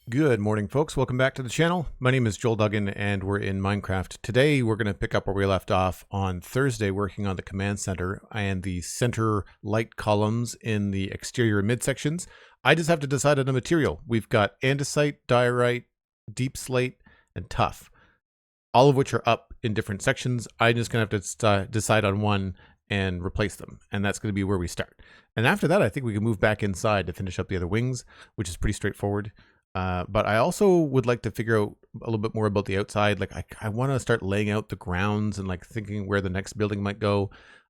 Good morning, folks. Welcome back to the channel. My name is Joel Duggan, and we're in Minecraft. Today, we're going to pick up where we left off on Thursday, working on the command center and the center light columns in the exterior midsections. I just have to decide on a material. We've got andesite, diorite, deep slate, and tough, all of which are up in different sections. I'm just going to have to decide on one and replace them, and that's going to be where we start. And after that, I think we can move back inside to finish up the other wings, which is pretty straightforward. But I also would like to figure out a little bit more about the outside. Like I want to start laying out the grounds and like thinking where the next building might go.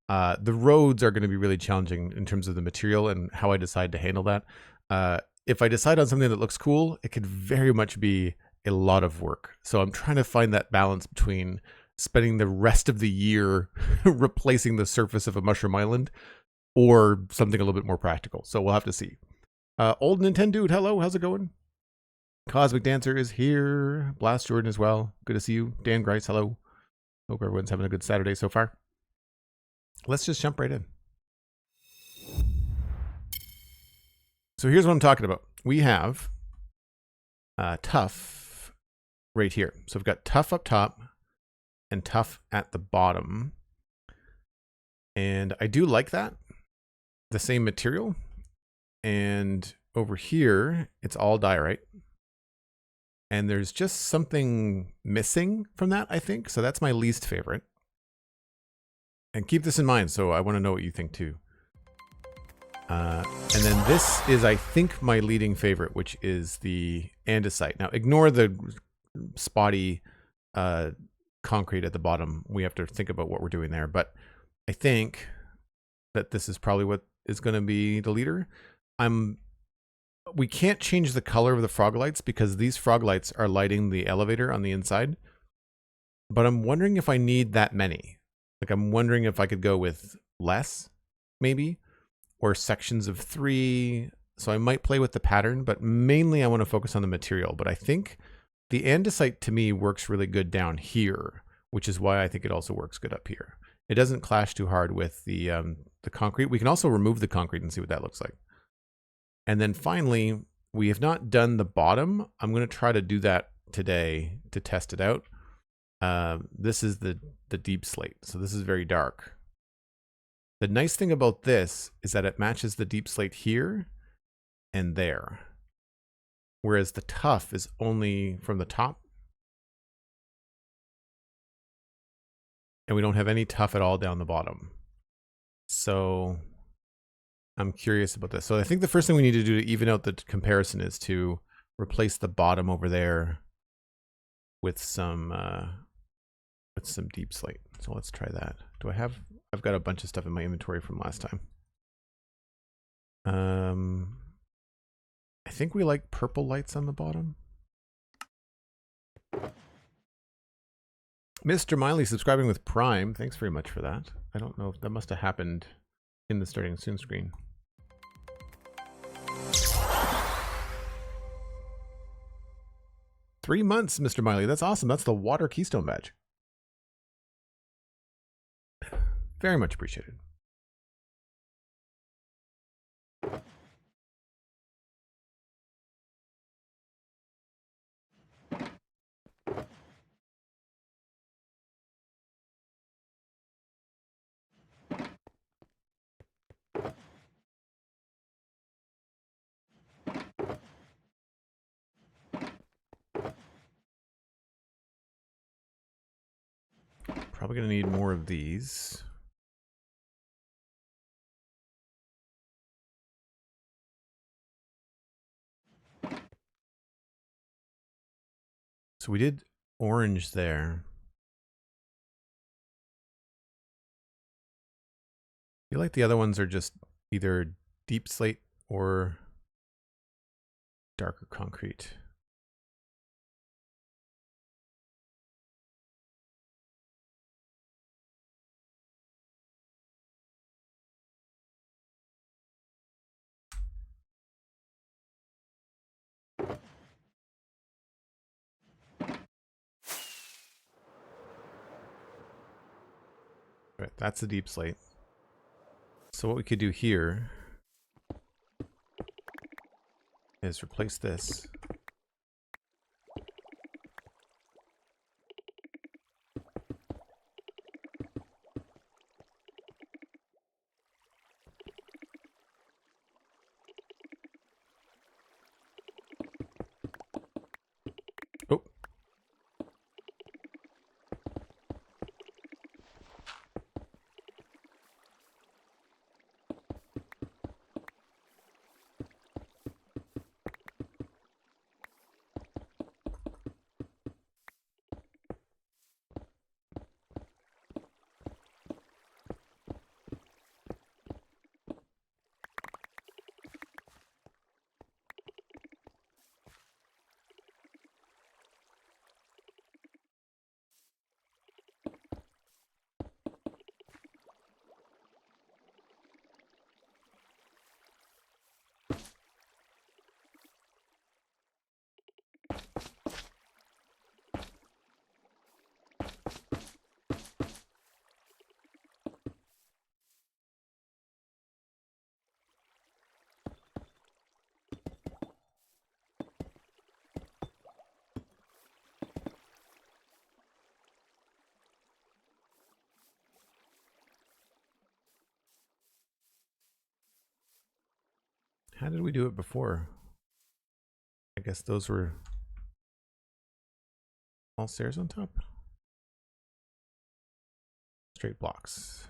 The roads are going to be really challenging in terms of the material and how I decide to handle that. If I decide on something that looks cool, it could very much be a lot of work. So I'm trying to find that balance between spending the rest of the year replacing the surface of a mushroom island or something a little bit more practical. So we'll have to see. Old Nintendo dude, hello, how's it going? Cosmic Dancer is here. Blast Jordan as well. Good to see you. Dan Grice, hello. Hope everyone's having a good Saturday so far. Let's just jump right in. So here's what I'm talking about. We have tough right here. So we've got tough up top and tough at the bottom. And I do like that. The same material. And over here, it's all diorite. And there's just something missing from that, I think. So that's my least favorite. And keep this in mind, so I want to know what you think too. And then this is, I think, my leading favorite, which is the andesite. Now, ignore the spotty concrete at the bottom. We have to think about what we're doing there. But I think that this is probably what is going to be the leader. We can't change the color of the frog lights because these frog lights are lighting the elevator on the inside. But I'm wondering if I need that many. Like, I'm wondering if I could go with less, maybe, or sections of 3. So I might play with the pattern, but mainly I want to focus on the material. But I think the andesite to me works really good down here, which is why I think it also works good up here. It doesn't clash too hard with the concrete. We can also remove the concrete and see what that looks like. And then finally, we have not done the bottom. I'm going to try to do that today to test it out. This is the deep slate. So this is very dark. The nice thing about this is that it matches the deep slate here and there. Whereas the tough is only from the top. And we don't have any tough at all down the bottom. So I'm curious about this. So I think the first thing we need to do to even out the comparison is to replace the bottom over there with some deep slate. So let's try that. I've got a bunch of stuff in my inventory from last time. I think we like purple lights on the bottom. Mr. Miley subscribing with Prime. Thanks very much for that. I don't know if that must have happened in the starting soon screen. Three months, Mr. Miley. That's awesome. That's the water keystone badge. Very much appreciated. Probably going to need more of these. So we did orange there. I feel like the other ones are just either deep slate or darker concrete. Right, that's the deep slate. So what we could do here is replace this How did we do it before? I guess those were all stairs on top. Straight blocks.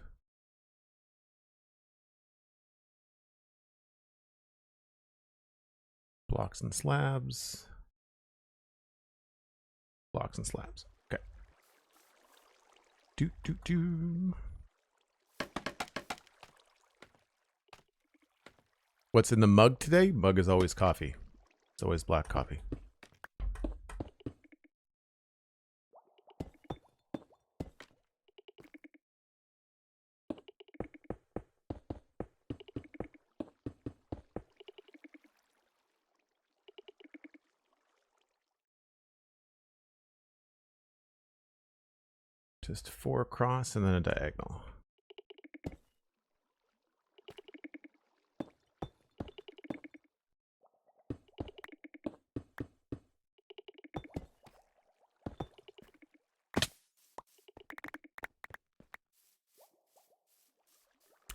Blocks and slabs. Blocks and slabs. Okay. Do. What's in the mug today? Mug is always coffee. It's always black coffee. Just 4 across and then a diagonal.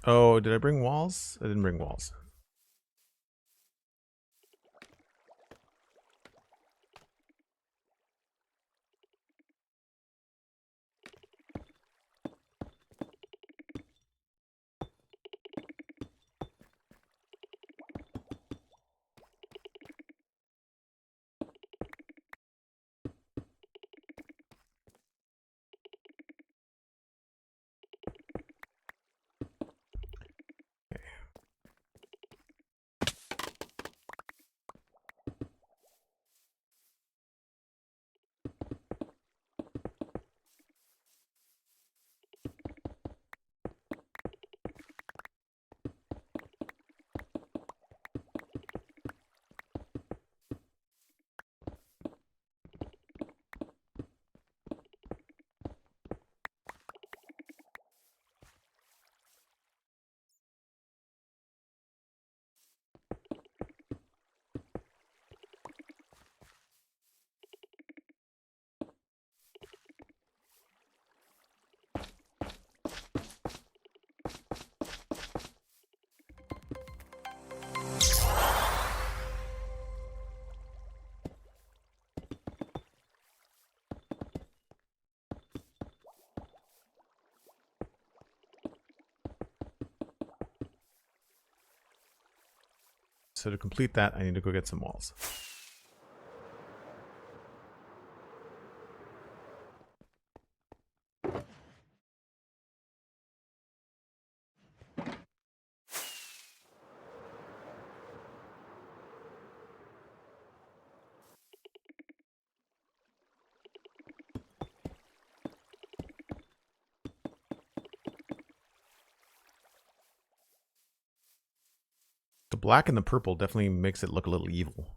Oh, did I bring walls? I didn't bring walls. So to complete that, I need to go get some walls. The black and the purple definitely makes it look a little evil.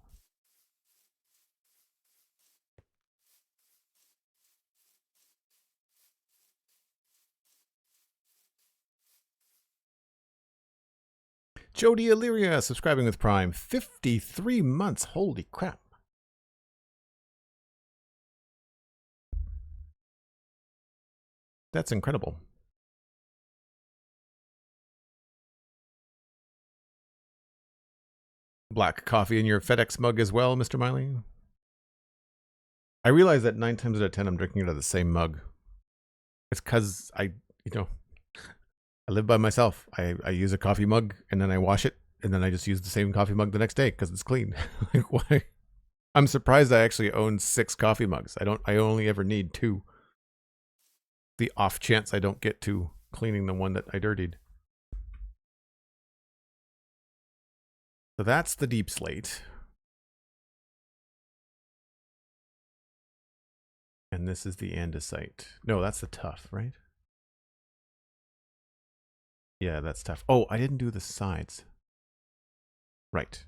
Jody Illyria subscribing with Prime. 53 months. Holy crap. That's incredible. Black coffee in your FedEx mug as well, Mr. Miley. I realize that 9 times out of 10 I'm drinking it out of the same mug. It's because I live by myself. I use a coffee mug and then I wash it and then I just use the same coffee mug the next day because it's clean. Like, why? I'm surprised I actually own 6 coffee mugs. I only ever need 2. The off chance I don't get to cleaning the one that I dirtied. So that's the deep slate. And this is the andesite. No, that's the tough, right? Yeah, that's tough. Oh, I didn't do the sides. Right.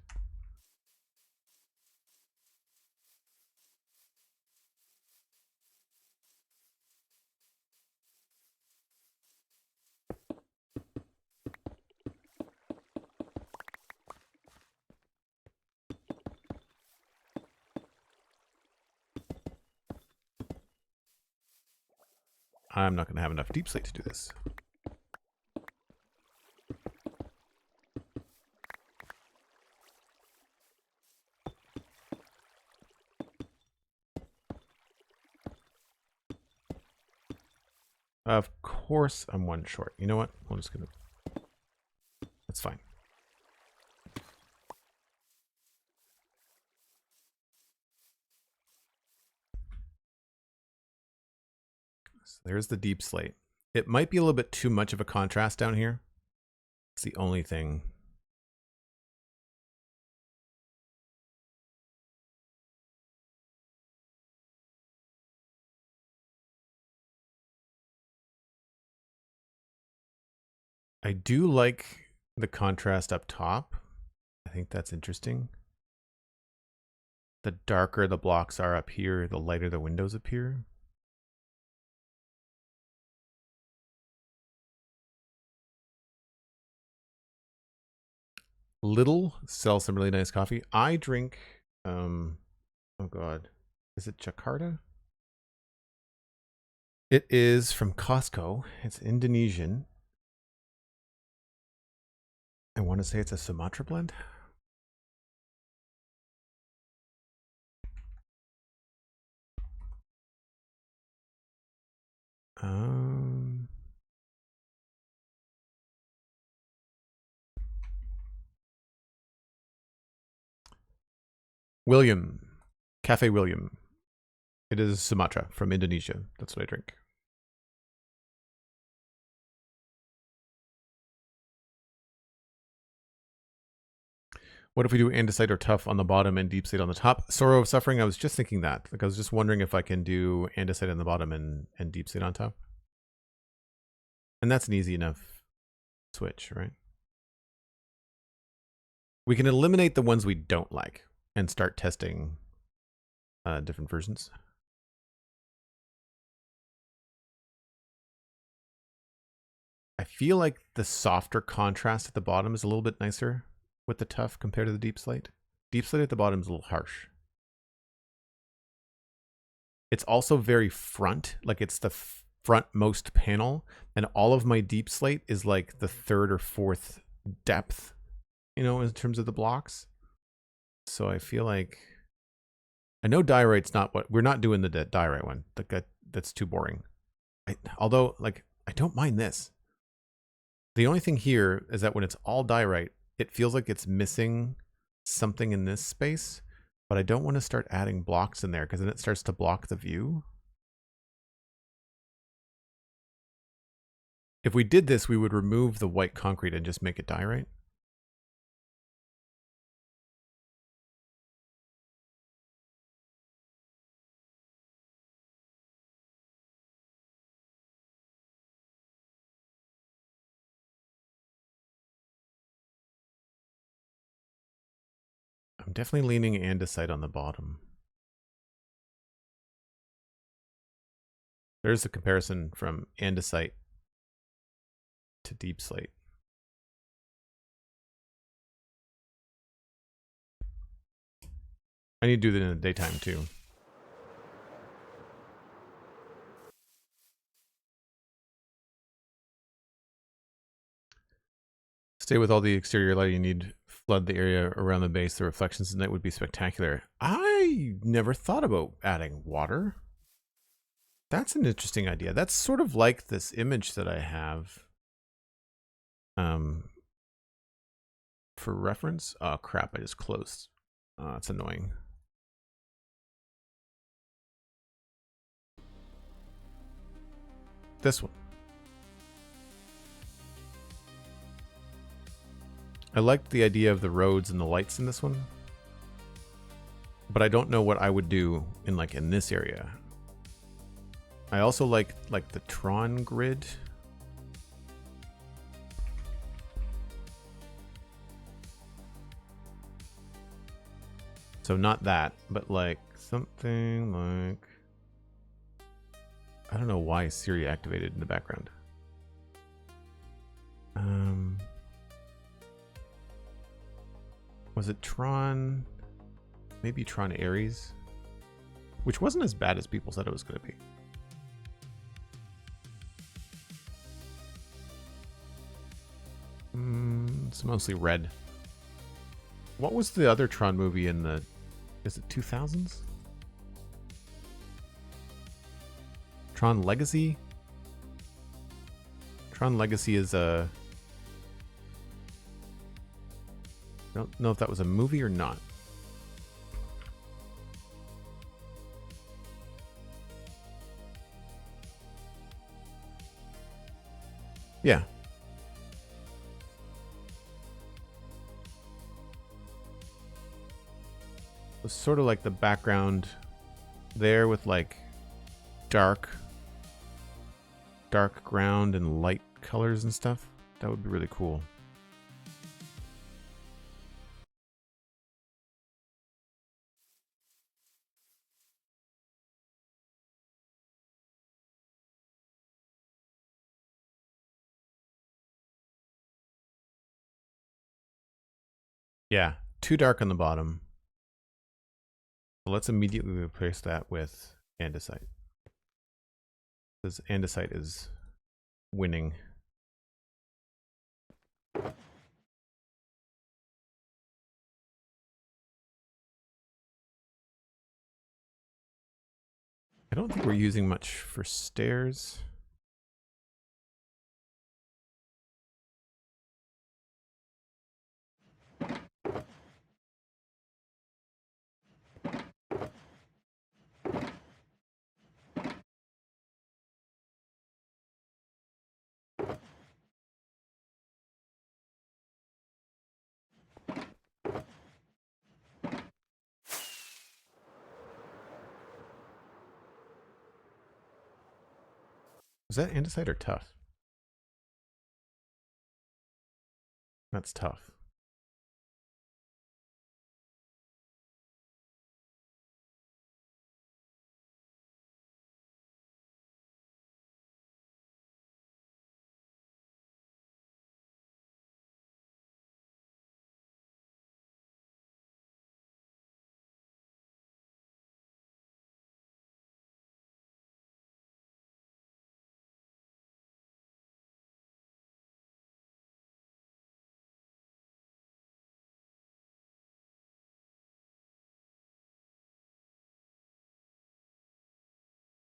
I'm not going to have enough deep slate to do this. Of course I'm one short. You know what? I'm just gonna... That's fine. So there's the deep slate. It might be a little bit too much of a contrast down here. It's the only thing. I do like the contrast up top. I think that's interesting. The darker the blocks are up here, the lighter the windows appear. Little sells some really nice coffee. I drink, oh God, is it Jakarta? It is from Costco. It's Indonesian. I want to say it's a Sumatra blend. William, Cafe William. It is Sumatra from Indonesia. That's what I drink. What if we do andesite or tough on the bottom and deep slate on the top? Sorrow of Suffering, I was just thinking that. Like I was just wondering if I can do andesite on the bottom and deep slate on top. And that's an easy enough switch, right? We can eliminate the ones we don't like and start testing different versions. I feel like the softer contrast at the bottom is a little bit nicer with the tough compared to the deep slate. Deep slate at the bottom is a little harsh. It's also very front, like it's the frontmost panel, and all of my deep slate is like the third or fourth depth, you know, in terms of the blocks. So I feel like, I know diorite's not what, we're not doing the diorite one. That's too boring. Although, like, I don't mind this. The only thing here is that when it's all diorite, it feels like it's missing something in this space, but I don't want to start adding blocks in there because then it starts to block the view. If we did this, we would remove the white concrete and just make it diorite. I'm definitely leaning andesite on the bottom. There's a comparison from andesite to deep slate. I need to do that in the daytime too. Stay with all the exterior lighting you need. Flood the area around the base. The reflections tonight would be spectacular. I never thought about adding water. That's an interesting idea. That's sort of like this image that I have. For reference. Oh crap, I just closed. Oh, that's annoying. This one. I liked the idea of the roads and the lights in this one, but I don't know what I would do in this area. I also like the Tron grid. So not that, but like something like, I don't know why Siri activated in the background. Was it Tron? Maybe Tron Ares, which wasn't as bad as people said it was going to be. It's mostly red. What was the other Tron movie in the, is it 2000s? Tron Legacy? Tron Legacy is a... I don't know if that was a movie or not. Yeah. It's sort of like the background there with like dark ground and light colors and stuff. That would be really cool. Yeah, too dark on the bottom. So let's immediately replace that with andesite. This andesite is winning. I don't think we're using much for stairs. Is that andesite or tough? That's tough.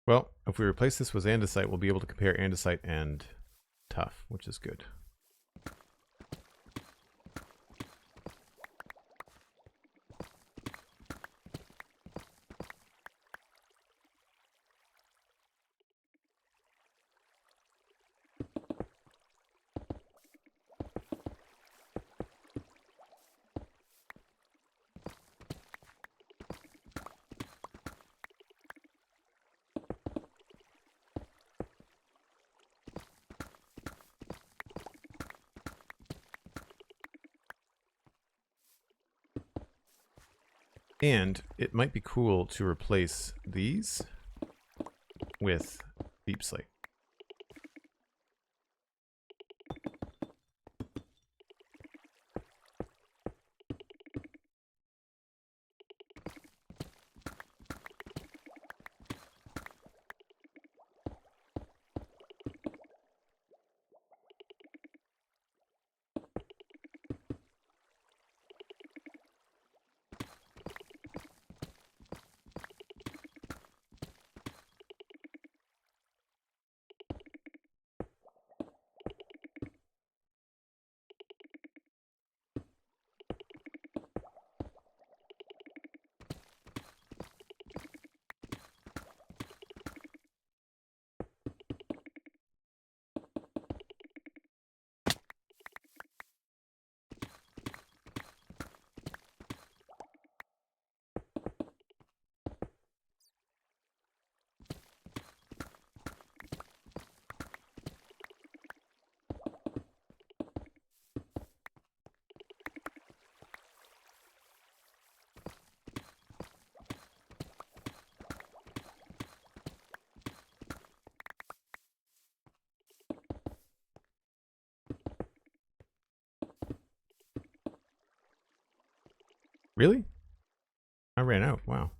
Well, if we replace this with andesite, we'll be able to compare andesite and tough, which is good. And it might be cool to replace these with deep slate. Really? I ran out. Wow.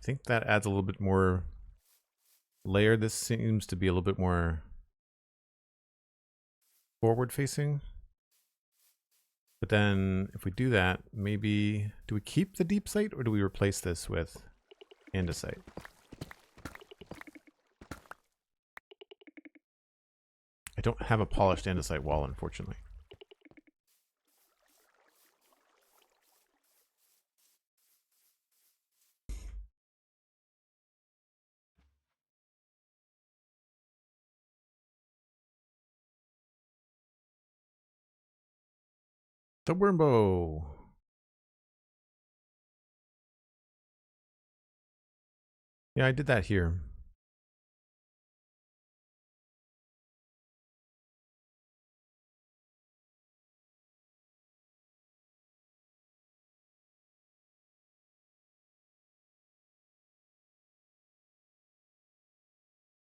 think that adds a little bit more layer. This seems to be a little bit more forward facing. But then if we do that, maybe, do we keep the deep sight or do we replace this with andesite? I don't have a polished andesite wall, unfortunately. The wormbow. Yeah, I did that here.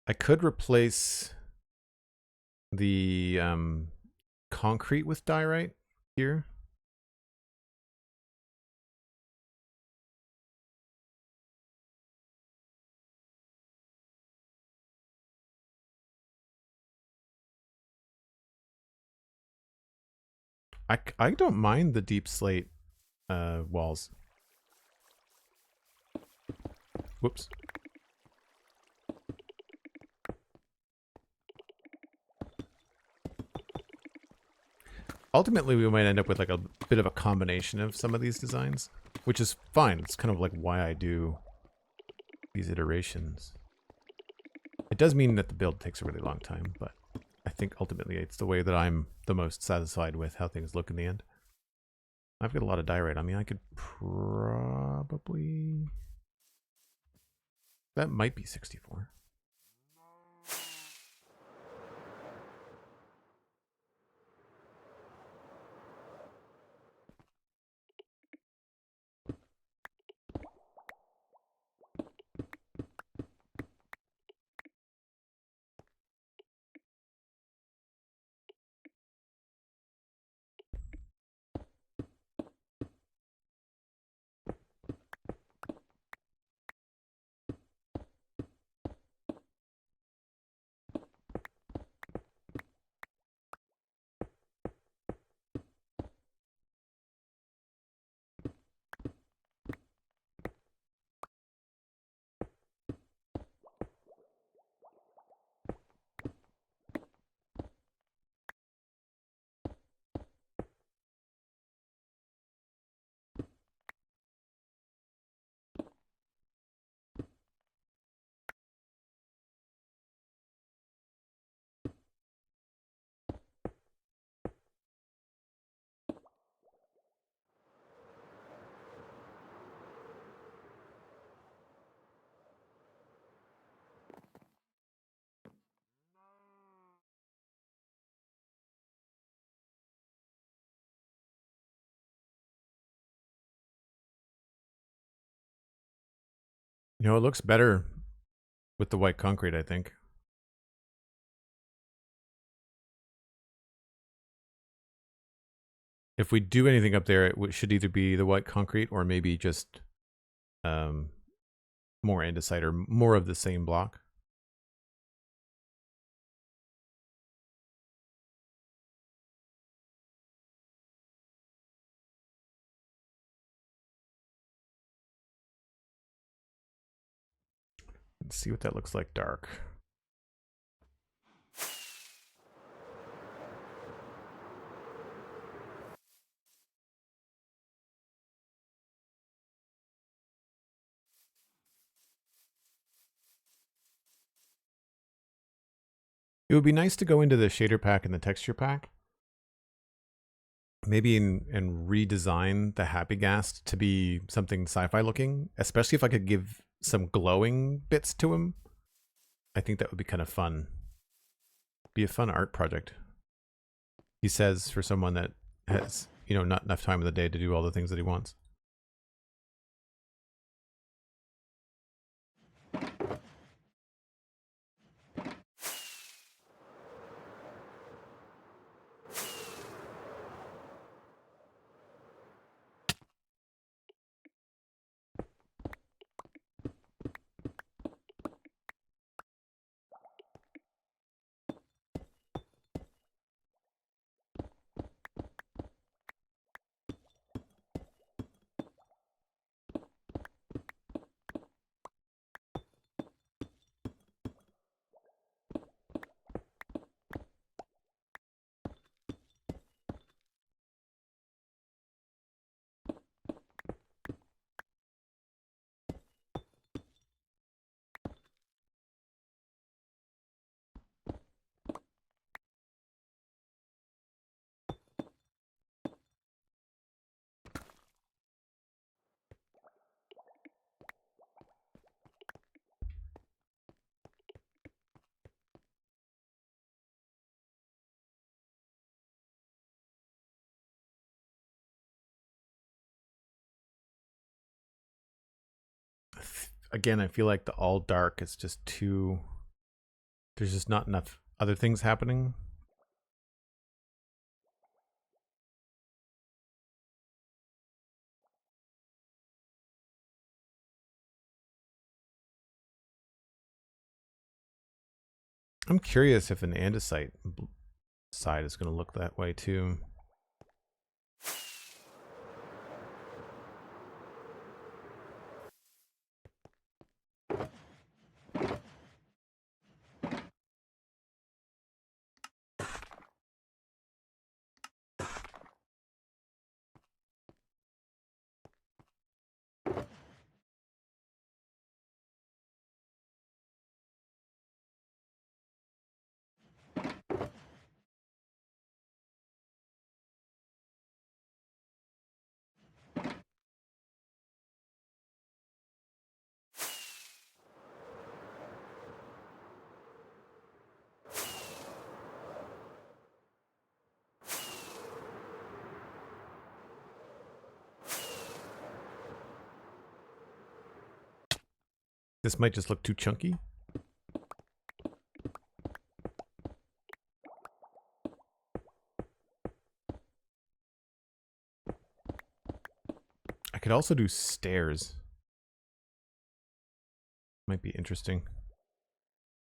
I could replace the concrete with diorite here. I don't mind the deep slate walls. Whoops. Ultimately, we might end up with like a bit of a combination of some of these designs, which is fine. It's kind of like why I do these iterations. It does mean that the build takes a really long time, but I think ultimately it's the way that I'm the most satisfied with how things look in the end. I've got a lot of diorite on me. I could probably... That might be 64. You know, it looks better with the white concrete, I think. If we do anything up there, it should either be the white concrete or maybe just more andesite or more of the same block. Let's see what that looks like dark. It would be nice to go into the shader pack and the texture pack. Maybe and redesign the Happy Ghast to be something sci-fi looking, especially if I could give some glowing bits to him. I think that would be kind of fun. Be a fun art project. He says for someone that has, you know, not enough time of the day to do all the things that he wants. again, I feel like the all dark is just too, there's just not enough other things happening. I'm curious if an andesite side is going to look that way too. This might just look too chunky. I could also do stairs. Might be interesting.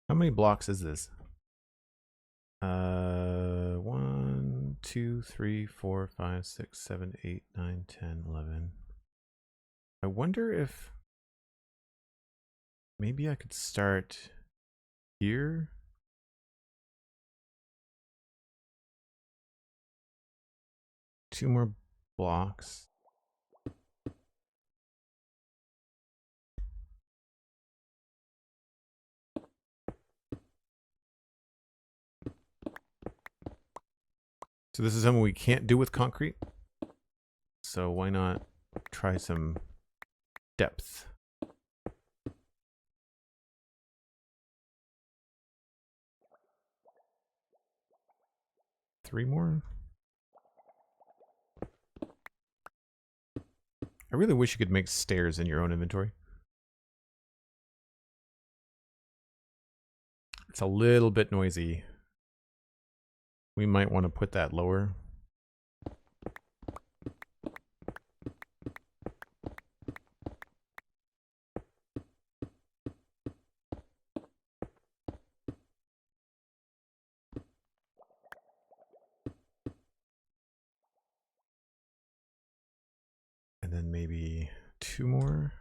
How many blocks is this? 1, 2, 3, 4, 5, 6, 7, 8, 9, 10, 11. I wonder if maybe I could start here. Two more blocks. So this is something we can't do with concrete. So why not try some depth? Three more? I really wish you could make stairs in your own inventory. It's a little bit noisy. We might want to put that lower. And then maybe two more.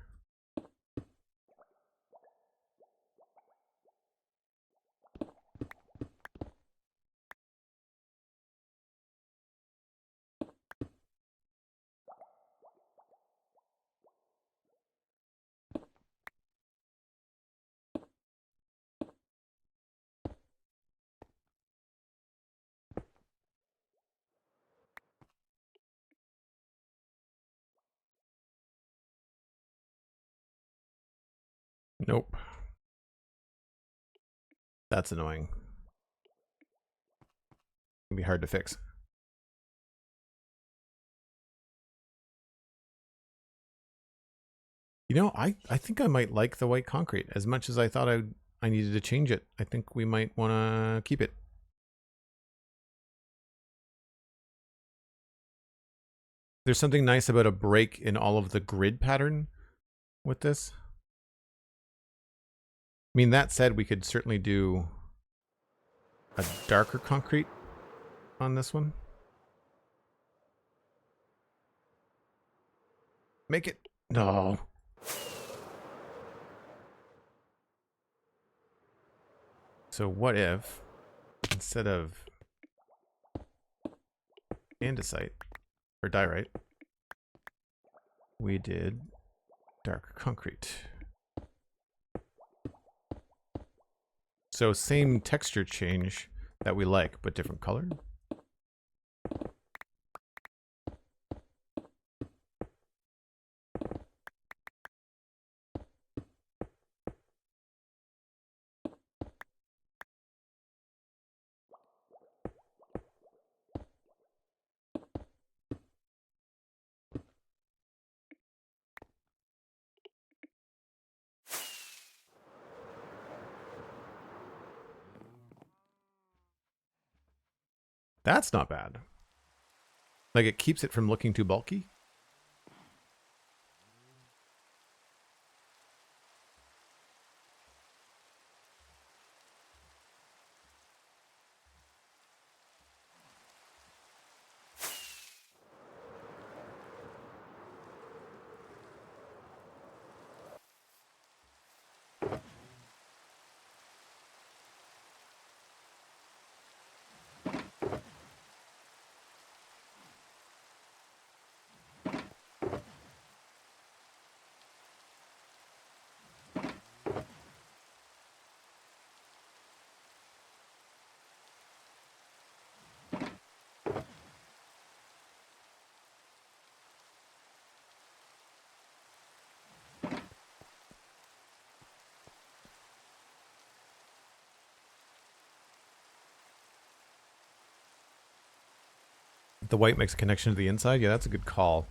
Nope. That's annoying. It'll be hard to fix. You know, I think I might like the white concrete as much as I thought I needed to change it. I think we might want to keep it. There's something nice about a break in all of the grid pattern with this. I mean, that said, we could certainly do a darker concrete on this one. Make it. No. So what if, instead of andesite or diorite, we did dark concrete? So same texture change that we like, but different color. That's not bad. Like, it keeps it from looking too bulky. The white makes a connection to the inside. Yeah, that's a good call.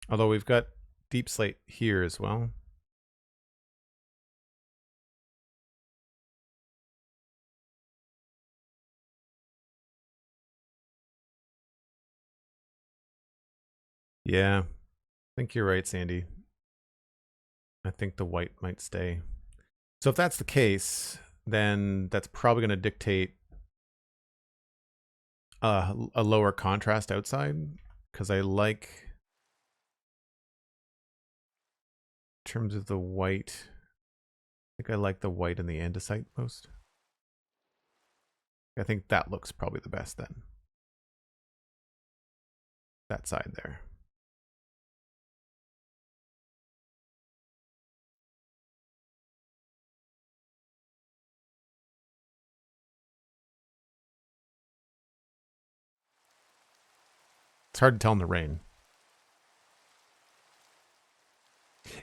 Although we've got deep slate here as well. Yeah, I think you're right, Sandy. I think the white might stay. So if that's the case, then that's probably going to dictate a lower contrast outside, because I like, in terms of the white, I think I like the white in the andesite most. I think that looks probably the best then. That side there. It's hard to tell in the rain.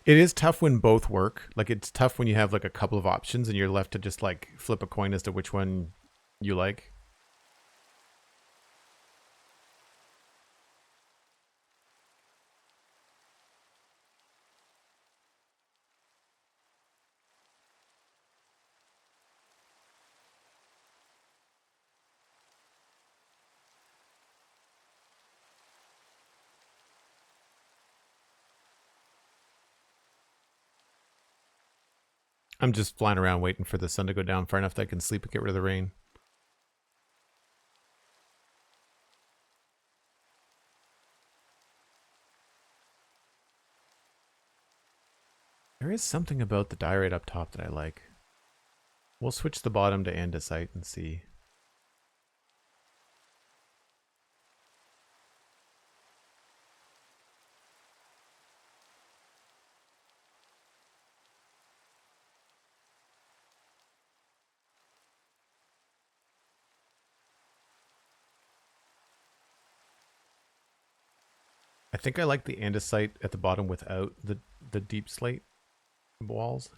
It is tough when both work. Like, it's tough when you have like a couple of options and you're left to just like flip a coin as to which one you like. I'm just flying around waiting for the sun to go down far enough that I can sleep and get rid of the rain. There is something about the diorite up top that I like. We'll switch the bottom to andesite and see. I think I like the andesite at the bottom without the deep slate walls.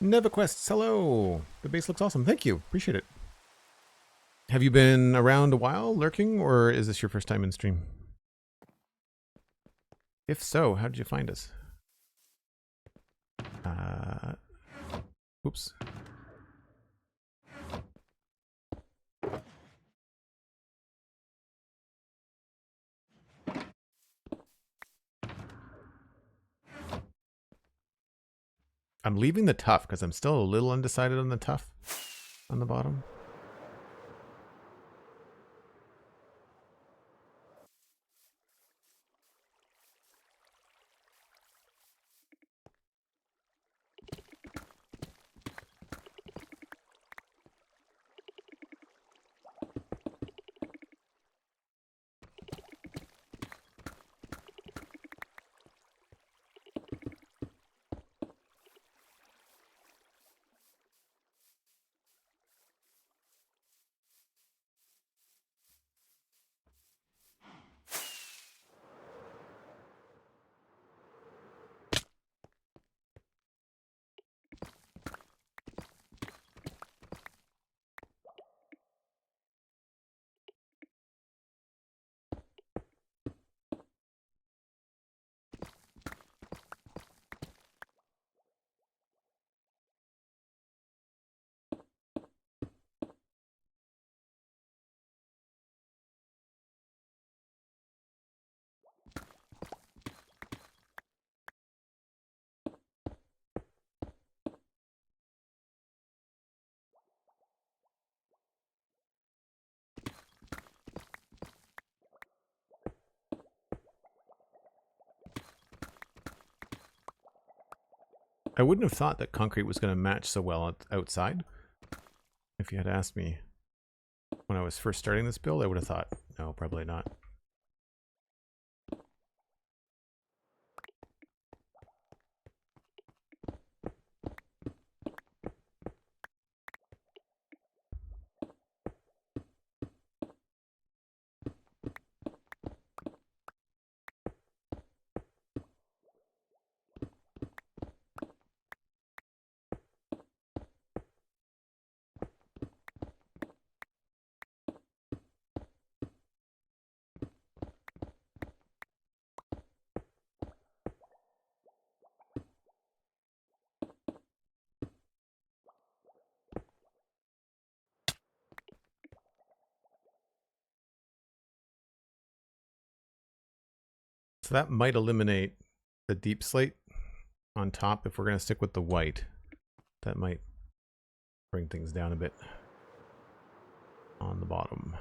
NevaQuests, hello! The base looks awesome. Thank you. Appreciate it. Have you been around a while, lurking, or is this your first time in stream? If so, how did you find us? Oops. I'm leaving the tough because I'm still a little undecided on the tough on the bottom. I wouldn't have thought that concrete was going to match so well outside. If you had asked me when I was first starting this build, I would have thought, no, probably not. So that might eliminate the deep slate on top if we're going to stick with the white. That might bring things down a bit on the bottom.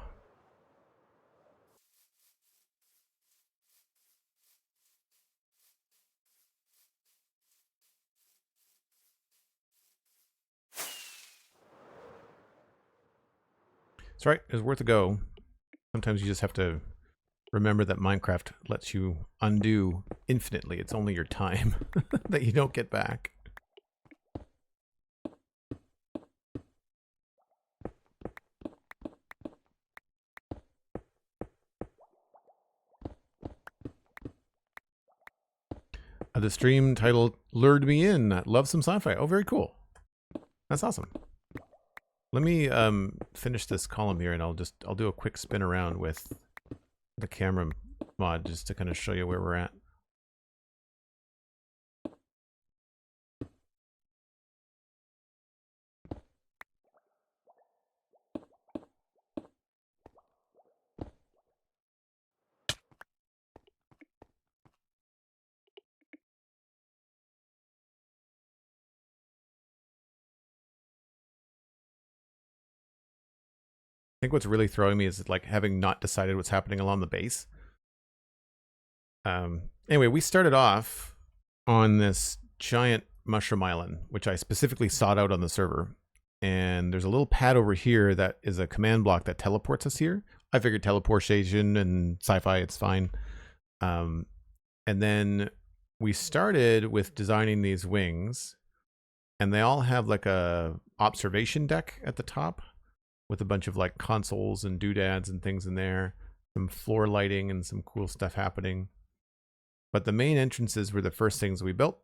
It's right. It's worth a go. Sometimes you just have to remember that Minecraft lets you undo infinitely. It's only your time that you don't get back. The stream title lured me in. Love some sci-fi. Oh, very cool. That's awesome. Let me finish this column here, and I'll do a quick spin around with the camera mod just to kind of show you where we're at. I think what's really throwing me is like having not decided what's happening along the base. Anyway, we started off on this giant mushroom island, which I specifically sought out on the server. And there's a little pad over here that is a command block that teleports us here. I figured teleportation and sci-fi, it's fine. And then we started with designing these wings, and they all have like a observation deck at the top with a bunch of like consoles and doodads and things in there, some floor lighting and some cool stuff happening. But the main entrances were the first things we built,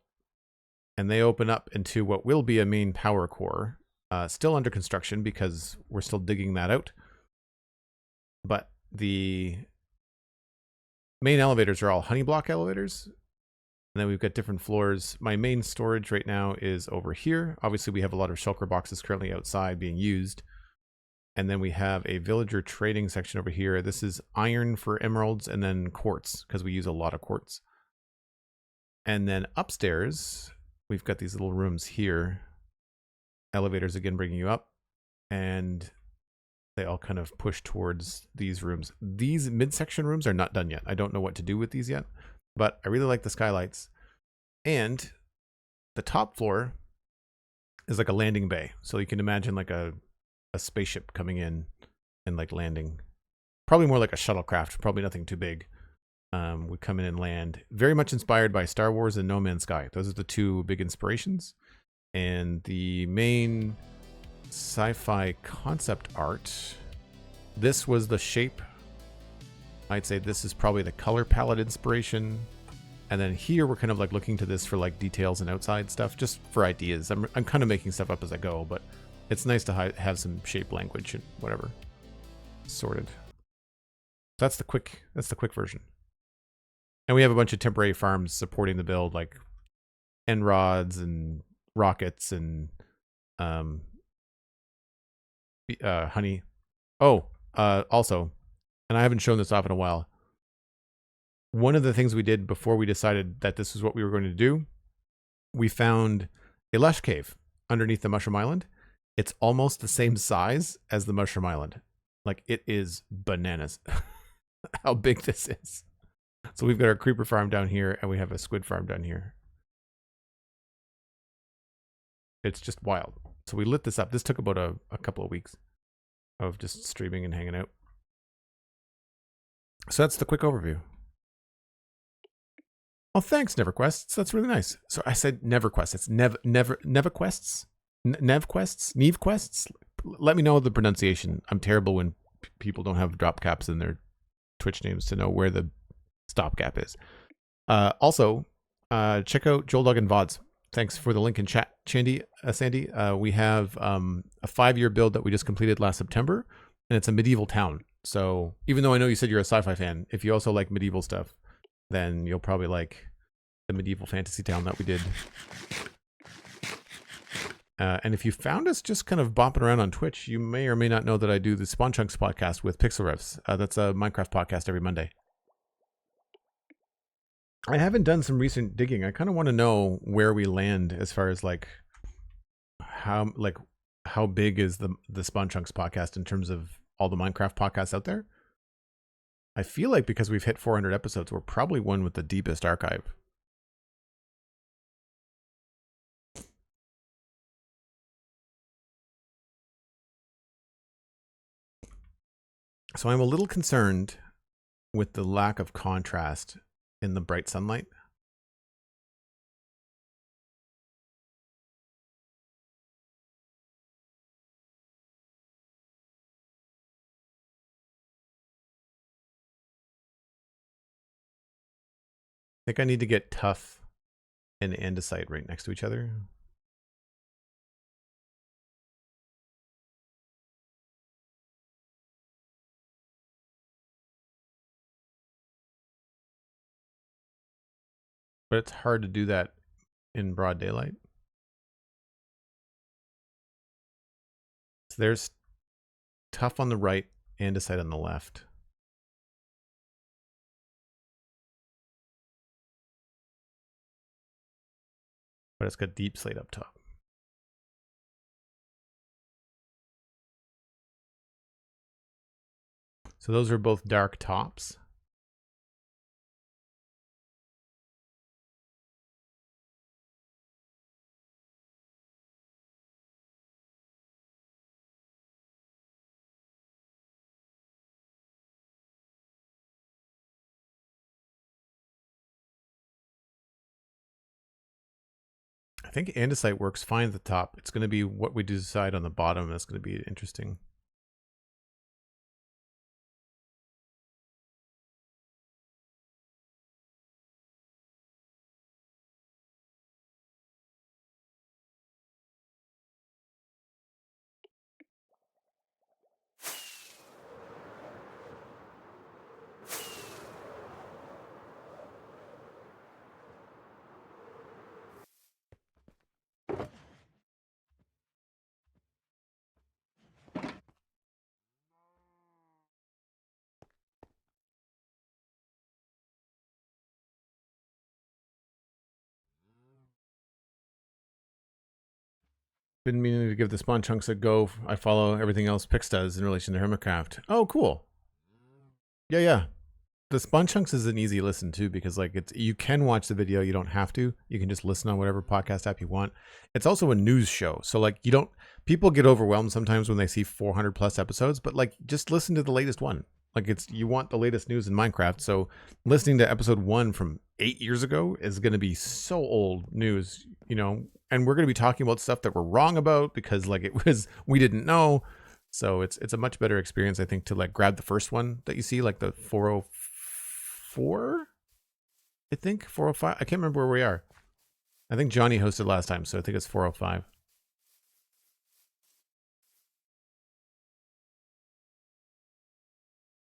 and they open up into what will be a main power core, still under construction because we're still digging that out. But the main elevators are all honey block elevators, and then we've got different floors. My main storage right now is over here. Obviously, we have a lot of shulker boxes currently outside being used. And then we have a villager trading section over here. This is iron for emeralds and then quartz, because we use a lot of quartz. And then upstairs, we've got these little rooms here. Elevators again bringing you up. And they all kind of push towards these rooms. These midsection rooms are not done yet. I don't know what to do with these yet. But I really like the skylights. And the top floor is like a landing bay. So you can imagine like a spaceship coming in and like landing. Probably more like a shuttlecraft, probably nothing too big. Would come in and land. Very much inspired by Star Wars and No Man's Sky. Those are the two big inspirations. And the main sci-fi concept art, this was the shape. I'd say this is probably the color palette inspiration. And then here we're kind of like looking to this for like details and outside stuff, just for ideas. I'm kind of making stuff up as I go, but it's nice to have some shape language and whatever sorted. That's the quick version. And we have a bunch of temporary farms supporting the build, like end rods and rockets and honey. Oh, also, and I haven't shown this off in a while. One of the things we did before we decided that this is what we were going to do, we found a lush cave underneath the mushroom island. It's almost the same size as the mushroom island. Like, it is bananas how big this is. So we've got our creeper farm down here, and we have a squid farm down here. It's just wild. So we lit this up. This took about a couple of weeks of just streaming and hanging out. So that's the quick overview. Oh, thanks, NeverQuests. That's really nice. So I said NeverQuest. It's NeverQuests? NeveQuests? Let me know the pronunciation. I'm terrible when people don't have drop caps in their Twitch names to know where the stopgap is. Also, check out Joel Duggan VODs. Thanks for the link in chat, Sandy. We have a 5-year build that we just completed last September, and it's a medieval town. So even though I know you said you're a sci-fi fan, if you also like medieval stuff, then you'll probably like the medieval fantasy town that we did. And if you found us just kind of bopping around on Twitch, you may or may not know that I do the Spawn Chunks podcast with Pixel Revs. That's a Minecraft podcast every Monday. I haven't done some recent digging. I kind of want to know where we land as far as like how big is the Spawn Chunks podcast in terms of all the Minecraft podcasts out there. I feel like because we've hit 400 episodes, we're probably one with the deepest archive. So I'm a little concerned with the lack of contrast in the bright sunlight. I think I need to get tough and andesite right next to each other. But it's hard to do that in broad daylight. So there's tough on the right, andesite on the left. But it's got deep slate up top. So those are both dark tops. I think andesite works fine at the top. It's going to be what we decide on the bottom that's going to be interesting. Been meaning to give the Spawn Chunks a go. I follow everything else Pix does in relation to Hermitcraft. Oh, cool. Yeah. The Spawn Chunks is an easy listen too, because like you can watch the video, you don't have to. You can just listen on whatever podcast app you want. It's also a news show, so like people get overwhelmed sometimes when they see 400 plus episodes, but like just listen to the latest one. Like you want the latest news in Minecraft, so listening to episode 1 from 8 years ago is going to be so old news, and we're going to be talking about stuff that we're wrong about because like we didn't know. So it's a much better experience, I think, to like grab the first one that you see, like the 404, I think 405. I can't remember where we are. I think Johnny hosted last time, so I think it's 405.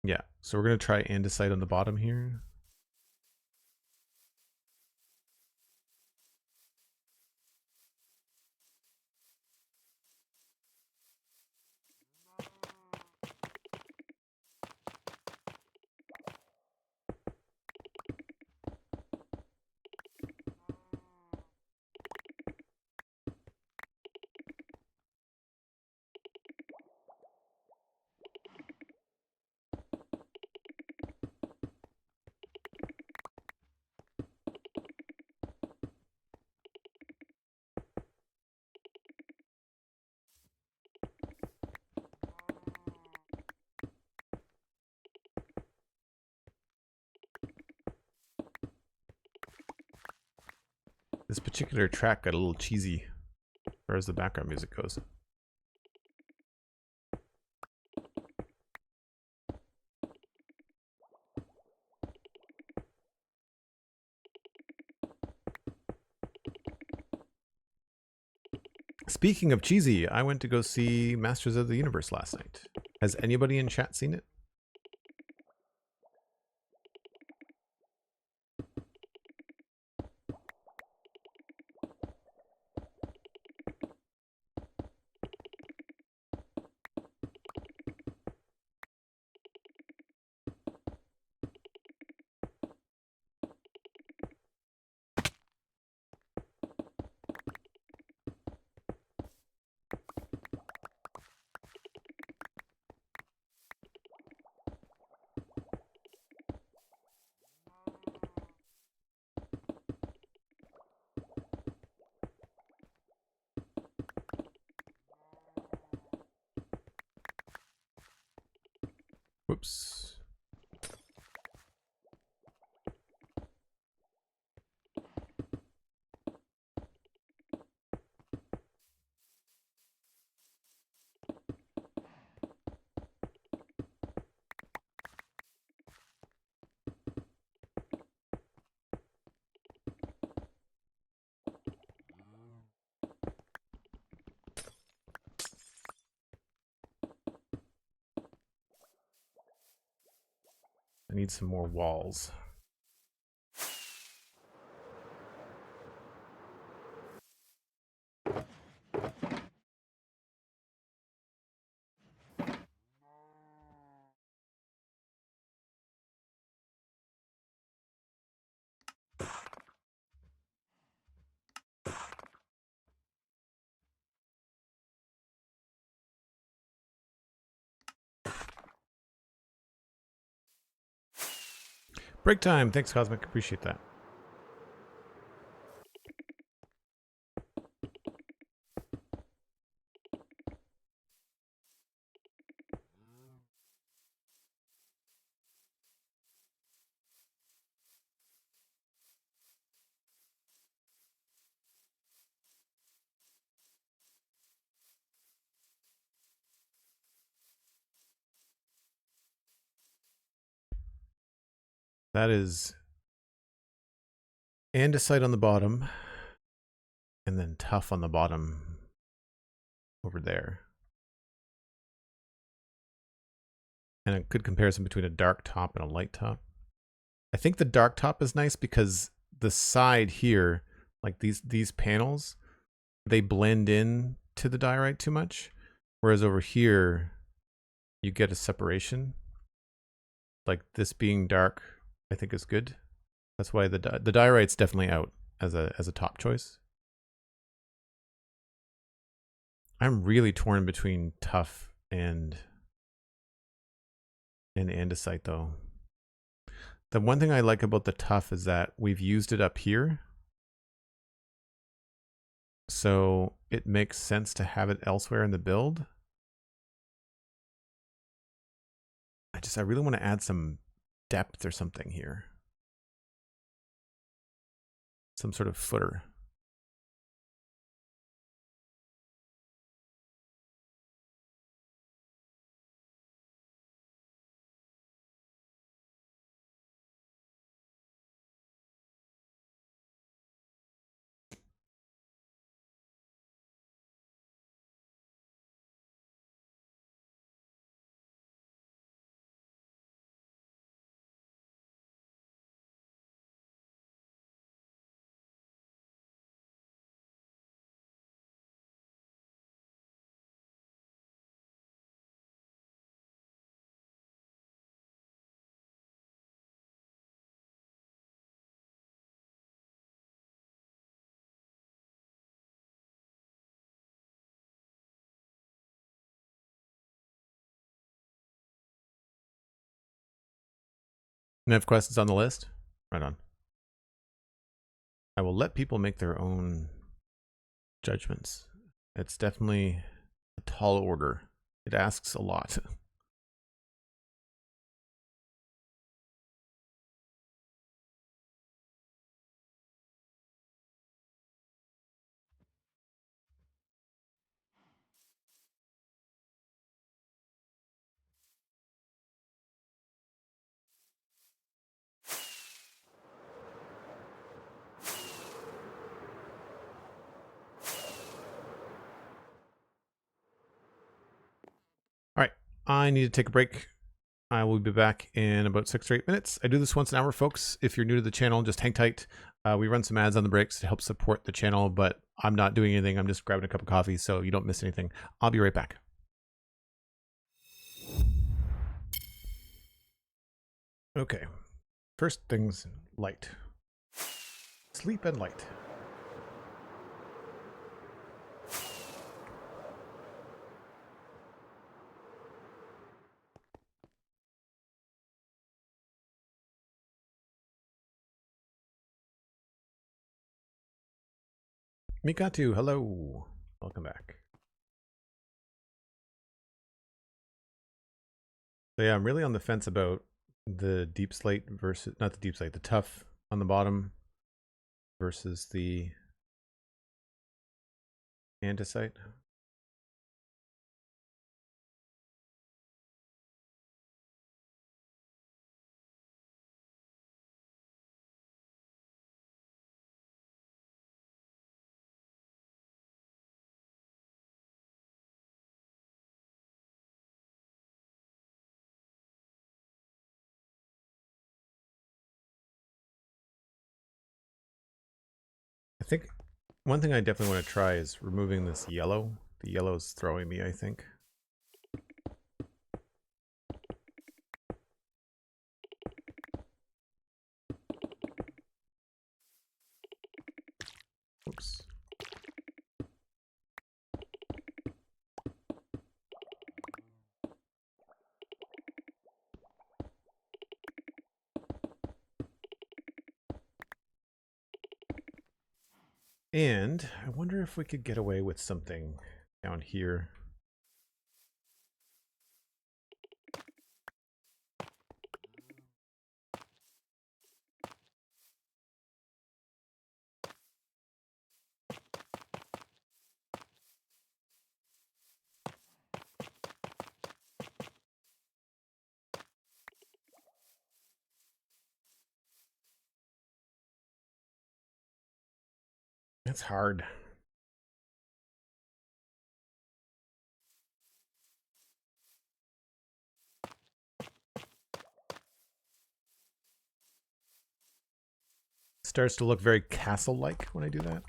Yeah, so we're going to try andesite on the bottom here. This particular track got a little cheesy as far as the background music goes. Speaking of cheesy, I went to go see Masters of the Universe last night. Has anybody in chat seen it? Whoops. I need some more walls. Break time. Thanks, Cosmic. Appreciate that. That is andesite on the bottom, and then tough on the bottom over there. And a good comparison between a dark top and a light top. I think the dark top is nice because the side here, like these panels, they blend in to the diorite too much. Whereas over here, you get a separation. Like this being dark, I think is good. That's why the diorite's definitely out as a top choice. I'm really torn between tough and andesite though. The one thing I like about the tough is that we've used it up here. So it makes sense to have it elsewhere in the build. I really want to add some depth or something here. Some sort of footer. And have questions on the list? Right on. I will let people make their own judgments. It's definitely a tall order. It asks a lot. I need to take a break. I will be back in about 6 or 8 minutes. I do this once an hour, folks. If you're new to the channel, just hang tight. We run some ads on the breaks to help support the channel, but I'm not doing anything. I'm just grabbing a cup of coffee so you don't miss anything. I'll be right back. Okay. First things light. Sleep and light. Mikatu, hello. Welcome back. So yeah, I'm really on the fence about the deep slate versus, not the deep slate, the tough on the bottom versus the andesite. I think one thing I definitely want to try is removing this yellow. The yellow is throwing me, I think. Oops. And I wonder if we could get away with something down here. That's hard. It starts to look very castle-like when I do that.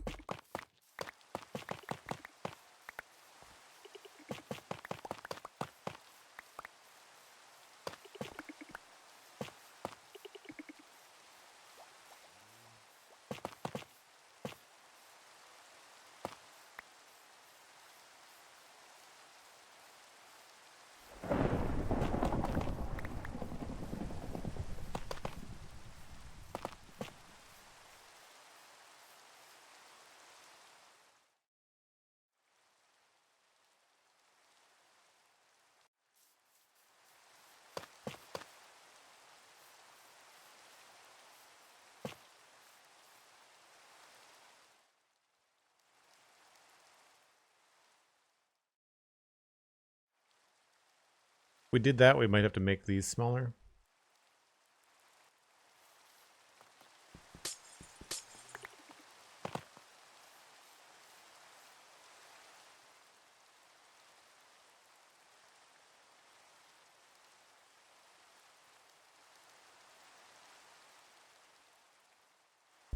If we did that, we might have to make these smaller.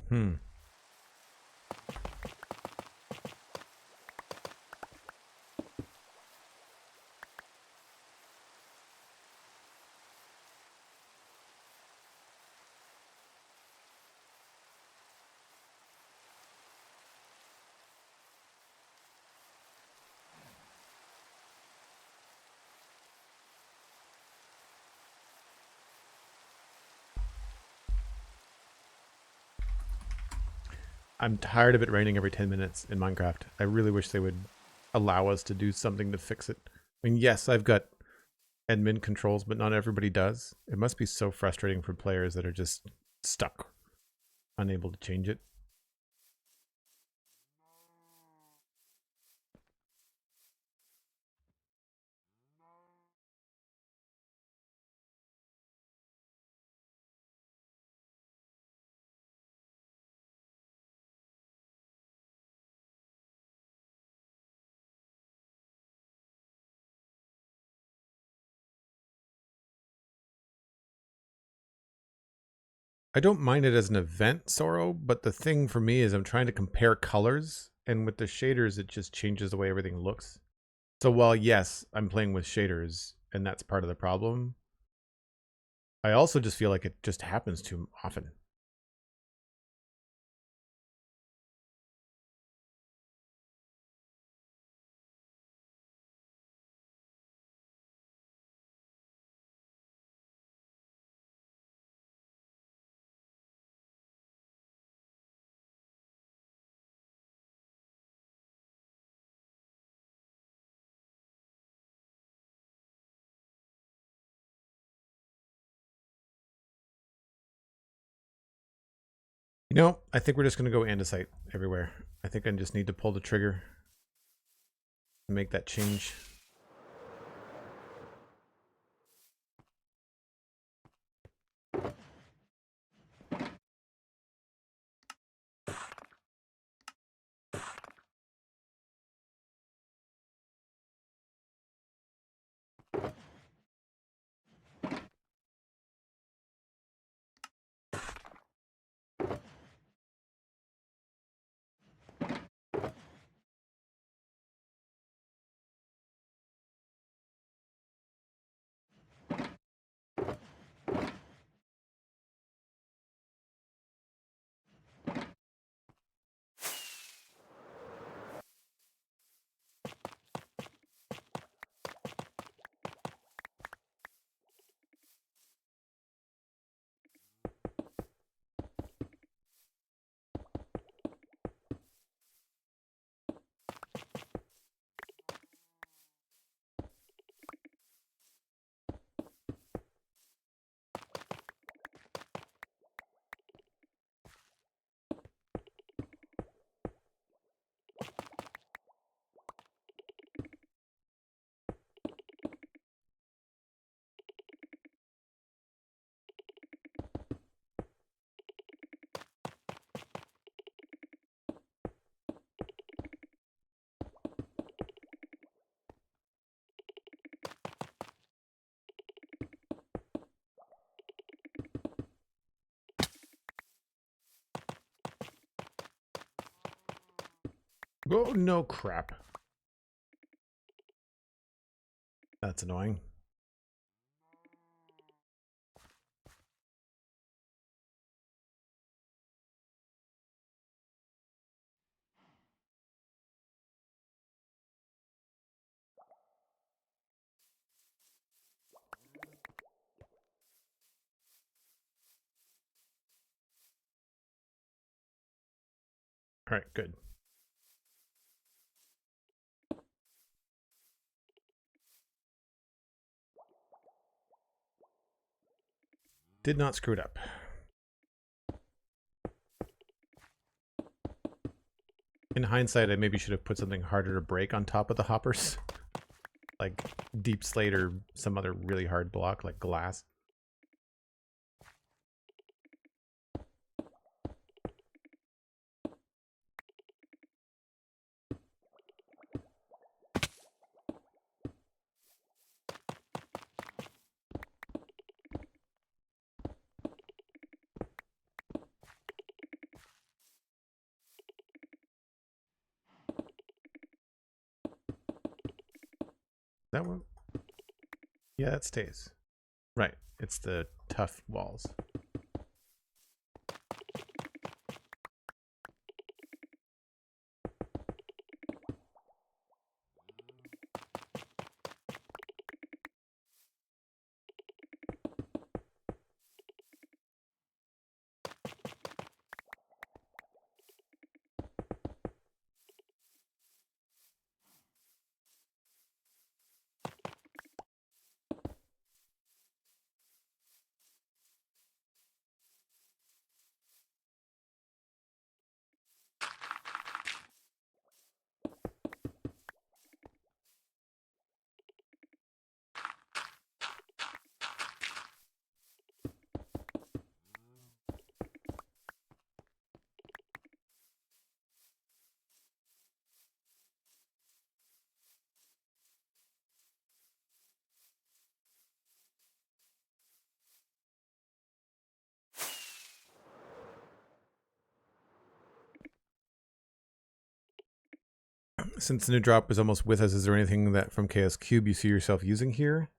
Hmm. I'm tired of it raining every 10 minutes in Minecraft. I really wish they would allow us to do something to fix it. I mean, yes, I've got admin controls, but not everybody does. It must be so frustrating for players that are just stuck, unable to change it. I don't mind it as an event, Sorrow, but the thing for me is I'm trying to compare colors, and with the shaders, it just changes the way everything looks. So while, yes, I'm playing with shaders, and that's part of the problem, I also just feel like it just happens too often. You know, I think we're just going to go andesite everywhere. I think I just need to pull the trigger and make that change. Oh, no crap. That's annoying. All right, good. Did not screw it up. In hindsight, I maybe should have put something harder to break on top of the hoppers. Like deep slate or some other really hard block like glass. That one? Yeah, it stays. Right. It's the tough walls. Since the new drop is almost with us, is there anything that from Chaos Cube you see yourself using here?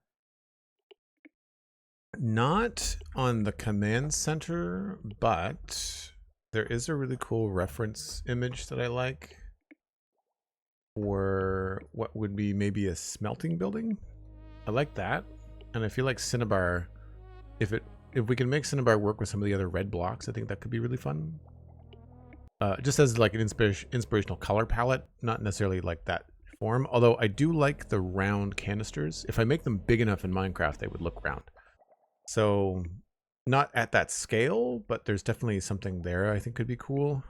Not on the command center, but there is a really cool reference image that I like for what would be maybe a smelting building. I like that, and I feel like Cinnabar, if we can make Cinnabar work with some of the other red blocks, I think that could be really fun. Just as like an inspirational color palette, not necessarily like that form. Although I do like the round canisters. If I make them big enough in Minecraft, they would look round. So not at that scale, but there's definitely something there I think could be cool.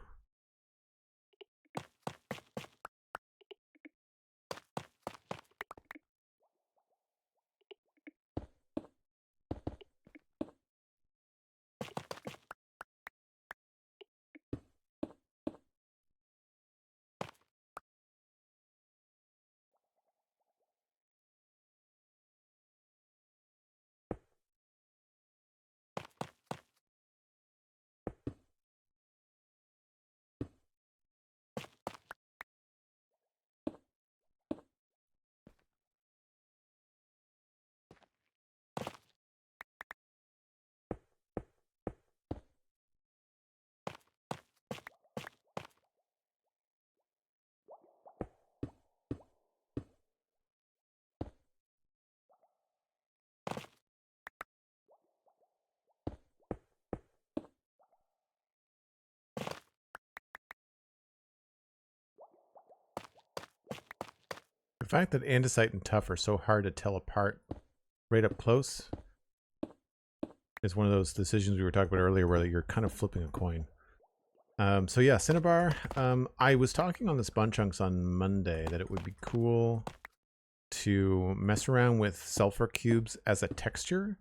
The fact that andesite and tuff are so hard to tell apart right up close is one of those decisions we were talking about earlier where you're kind of flipping a coin. So yeah, Cinnabar. I was talking on the Spawn Chunks on Monday that it would be cool to mess around with sulfur cubes as a texture,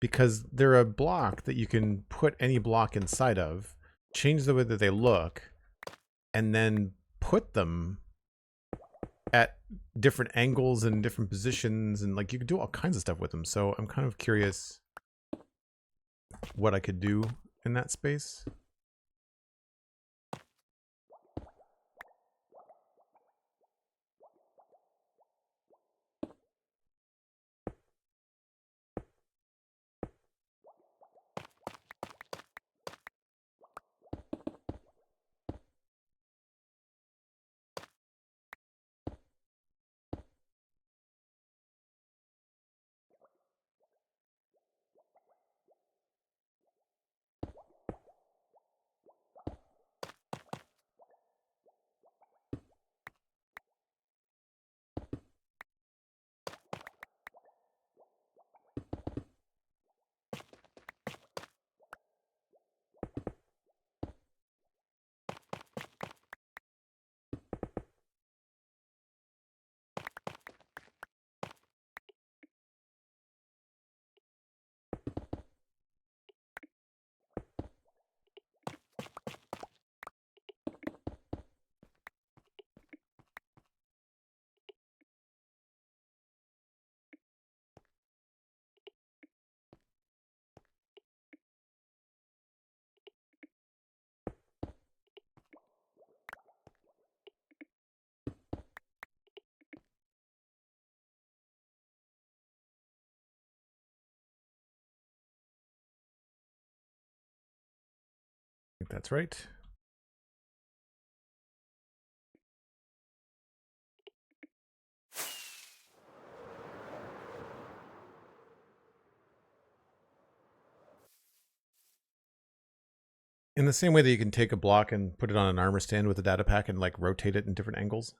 because they're a block that you can put any block inside of, change the way that they look, and then put them at different angles and different positions, and like you could do all kinds of stuff with them. So I'm kind of curious what I could do in that space. I think that's right. In the same way that you can take a block and put it on an armor stand with a data pack and like rotate it in different angles.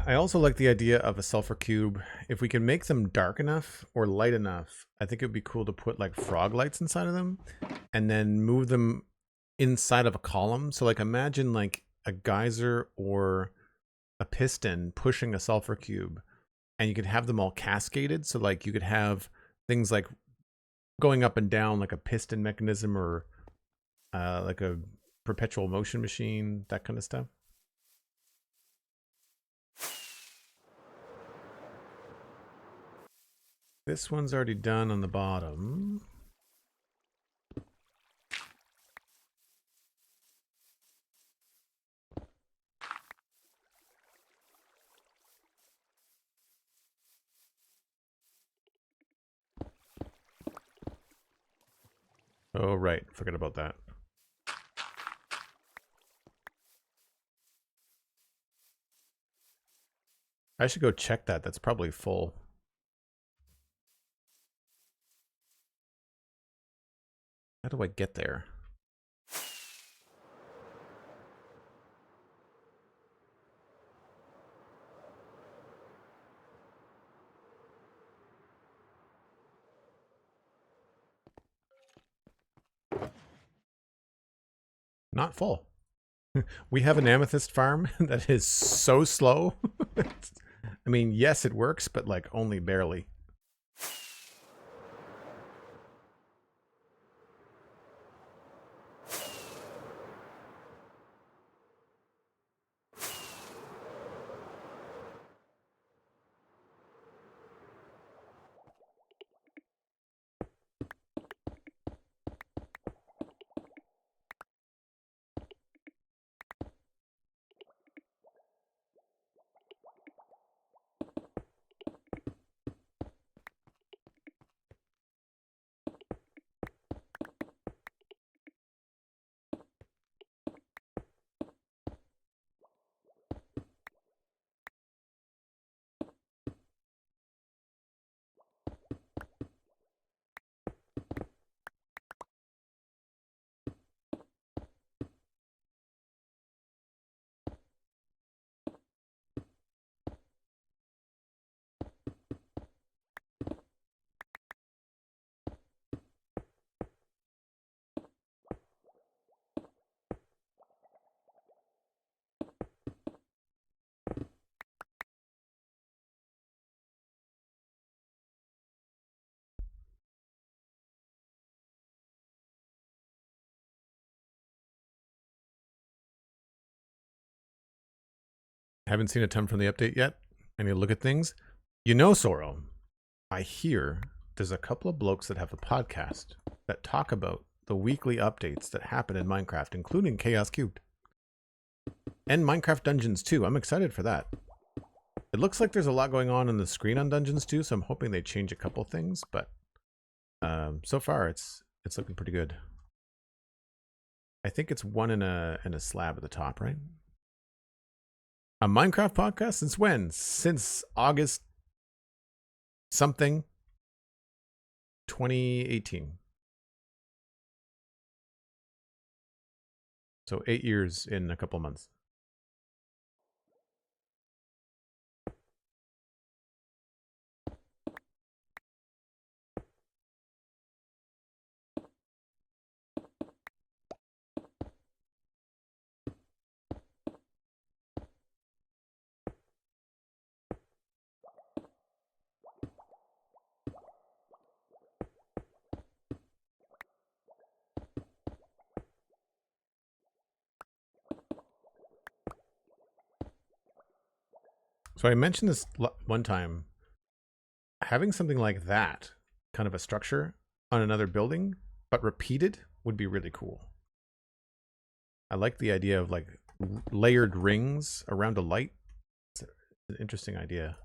I also like the idea of a sulfur cube. If we can make them dark enough or light enough, I think it would be cool to put like frog lights inside of them and then move them inside of a column. So like imagine like a geyser or a piston pushing a sulfur cube, and you could have them all cascaded. So like you could have things like going up and down like a piston mechanism, or like a perpetual motion machine, that kind of stuff. This one's already done on the bottom. Oh, right. Forget about that. I should go check that. That's probably full. How do I get there? Not full. We have an amethyst farm that is so slow. I mean, yes, it works, but like only barely. Haven't seen a ton from the update yet. I need to look at things. You know, Sorrow, I hear there's a couple of blokes that have a podcast that talk about the weekly updates that happen in Minecraft, including Chaos Cubed. And Minecraft Dungeons too. I'm excited for that. It looks like there's a lot going on the screen on Dungeons too, so I'm hoping they change a couple things, but so far it's looking pretty good. I think it's one in a slab at the top, right? A Minecraft podcast? Since when? Since August something 2018. So 8 years in a couple months. So I mentioned this one time, having something like that, kind of a structure on another building, but repeated would be really cool. I like the idea of like layered rings around a light. It's an interesting idea.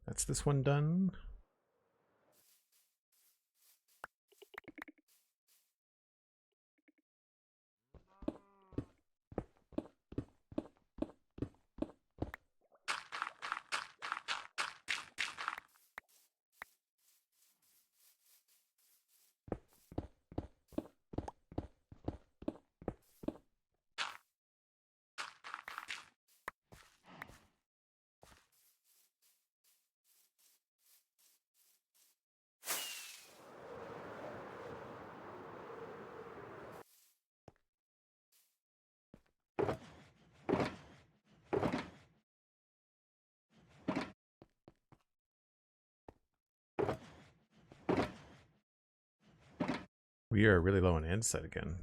That's this one done. We are really low on andesite again.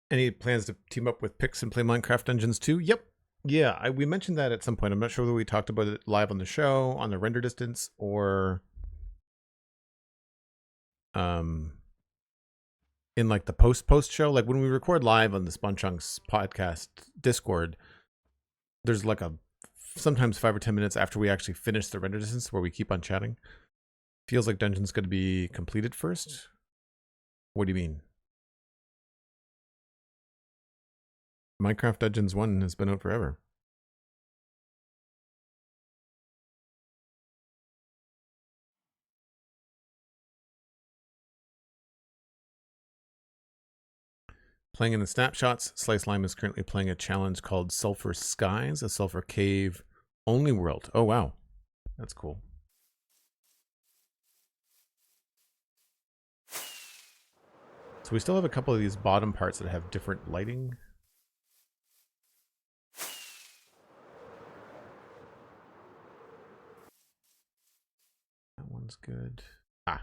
Any plans to team up with Pix and play Minecraft Dungeons too? Yep. Yeah, we mentioned that at some point. I'm not sure whether we talked about it live on the show, on the render distance, or in like the post show. Like when we record live on the Spawnchunks podcast Discord, there's like sometimes 5 or 10 minutes after we actually finish the render distance where we keep on chatting. Feels like Dungeon's going to be completed first. What do you mean? Minecraft Dungeons 1 has been out forever. Playing in the snapshots, Slice Lime is currently playing a challenge called Sulfur Skies, a sulfur cave only world. Oh, wow. That's cool. So we still have a couple of these bottom parts that have different lighting. That one's good. Ah.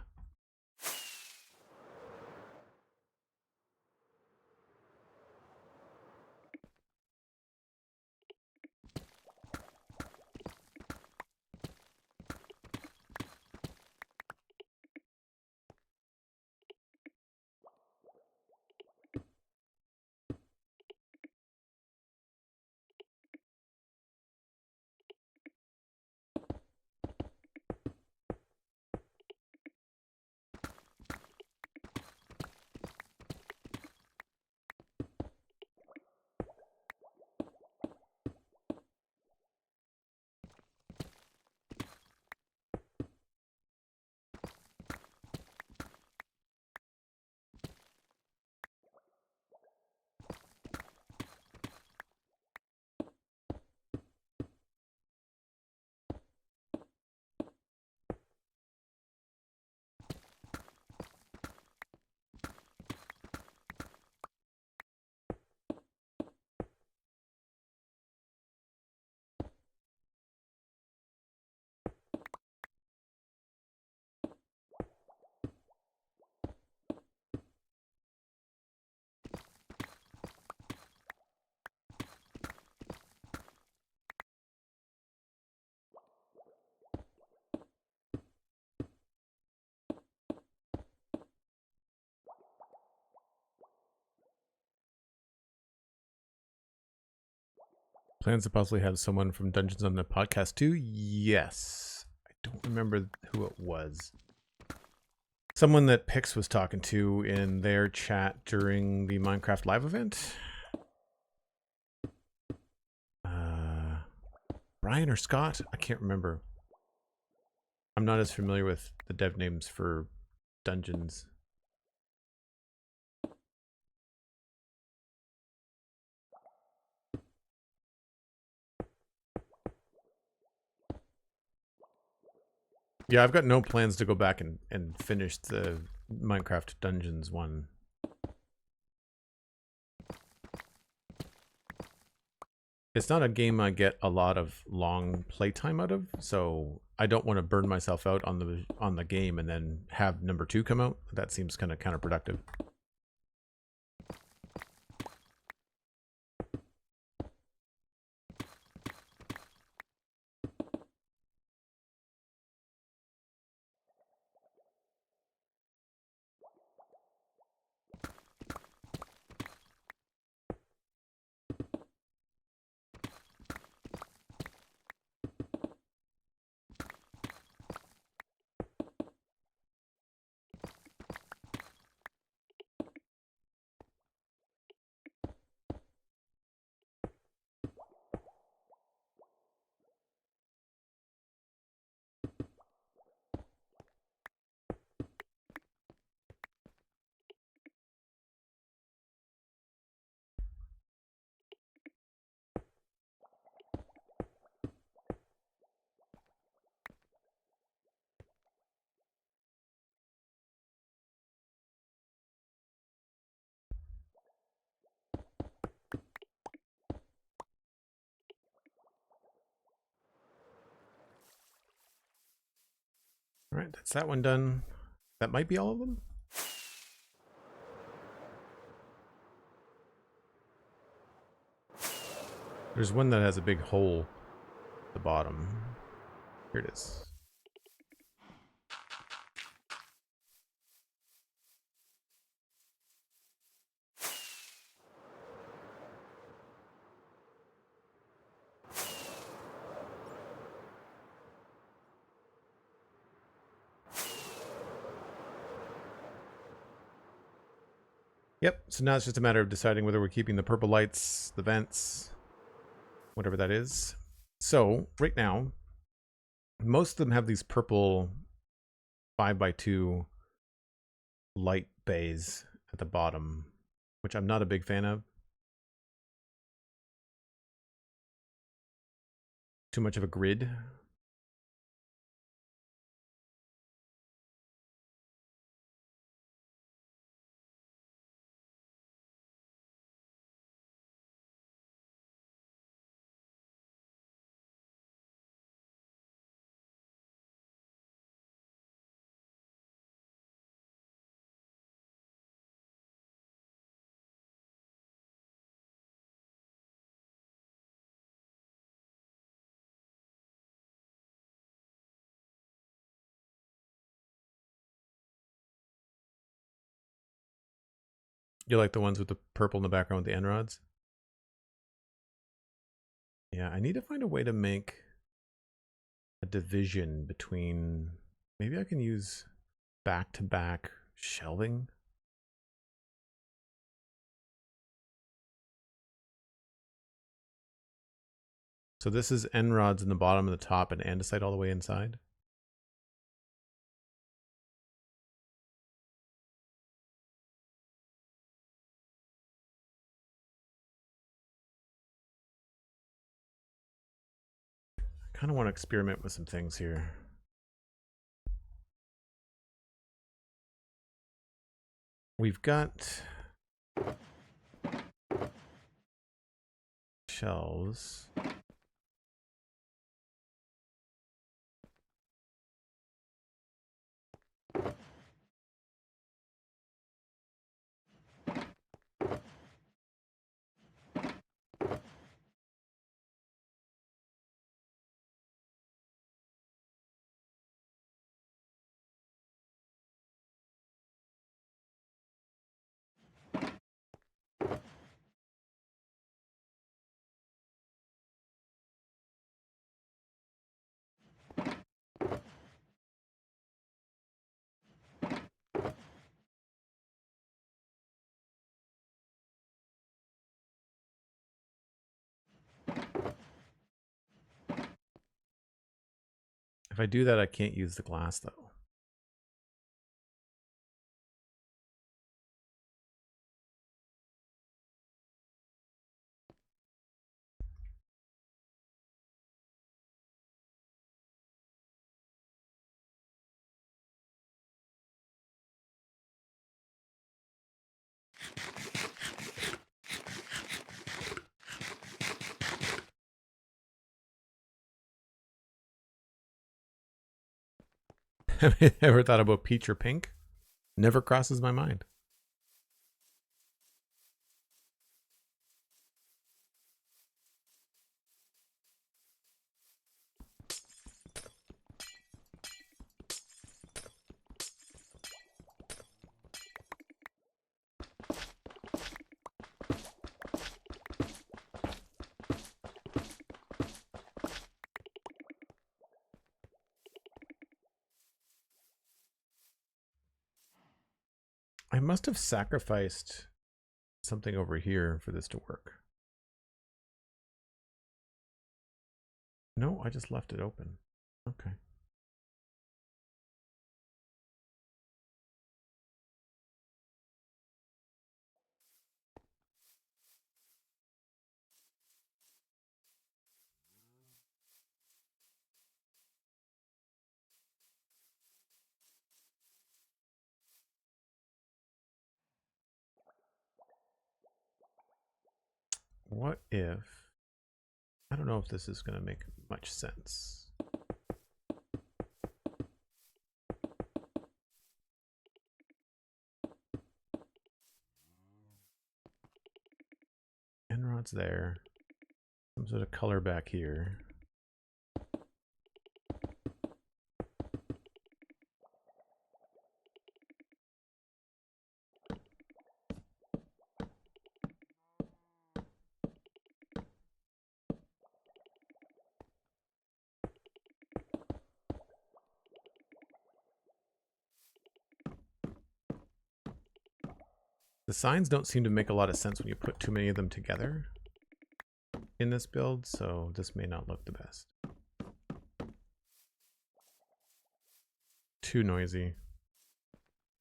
Plans to possibly have someone from Dungeons on the podcast too? Yes. I don't remember who it was. Someone that Pix was talking to in their chat during the Minecraft live event. Brian or Scott? I can't remember. I'm not as familiar with the dev names for Dungeons. Yeah, I've got no plans to go back and finish the Minecraft Dungeons one. It's not a game I get a lot of long playtime out of, so I don't want to burn myself out on the game and then have number 2 come out. That seems kind of counterproductive. right, that's that one done. That might be all of them. There's one that has a big hole at the bottom. Here it is. Yep, so now it's just a matter of deciding whether we're keeping the purple lights, the vents, whatever that is. So, right now, most of them have these purple 5x2 light bays at the bottom, which I'm not a big fan of. Too much of a grid. You like the ones with the purple in the background with the end rods? Yeah, I need to find a way to make a division between... Maybe I can use back-to-back shelving. So this is end rods in the bottom and the top and andesite all the way inside. I kind of want to experiment with some things here. We've got shelves. If I do that, I can't use the glass though. Have you ever thought about peach or pink? Never crosses my mind. I must have sacrificed something over here for this to work. No, I just left it open. Okay. What if... I don't know if this is going to make much sense. End rod's there. Some sort of color back here. The signs don't seem to make a lot of sense when you put too many of them together in this build, so this may not look the best. Too noisy.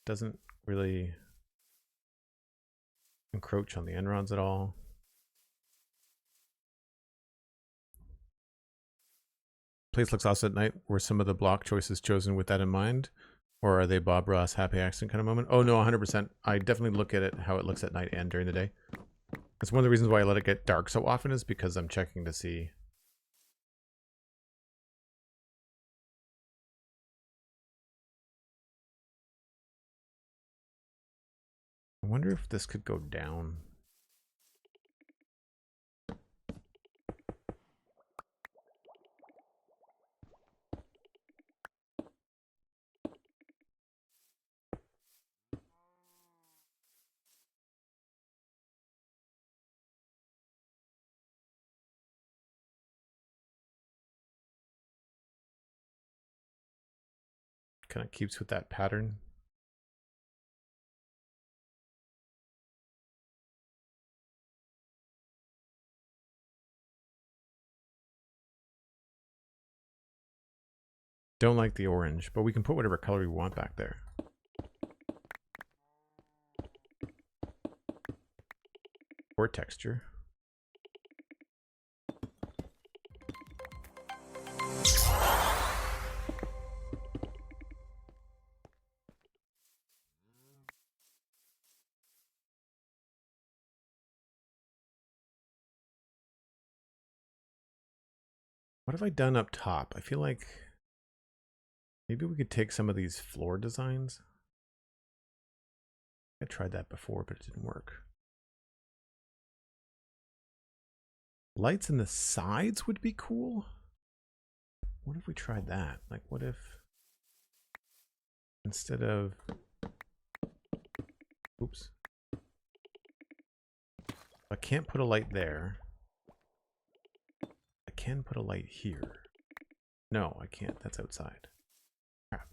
Doesn't really encroach on the end rods at all. Place looks awesome at night. Were some of the block choices chosen with that in mind? Or are they Bob Ross happy accident kind of moment? Oh no, 100%. I definitely look at it how it looks at night and during the day. That's one of the reasons why I let it get dark so often, is because I'm checking to see. I wonder if this could go down. Kind of keeps with that pattern. Don't like the orange, but we can put whatever color we want back there. Or texture. What have I done up top? I feel like maybe we could take some of these floor designs. I tried that before, but it didn't work. Lights in the sides would be cool. What if we tried that? Like, what if instead of, oops, I can't put a light there. I can put a light here. No, I can't. That's outside. Crap.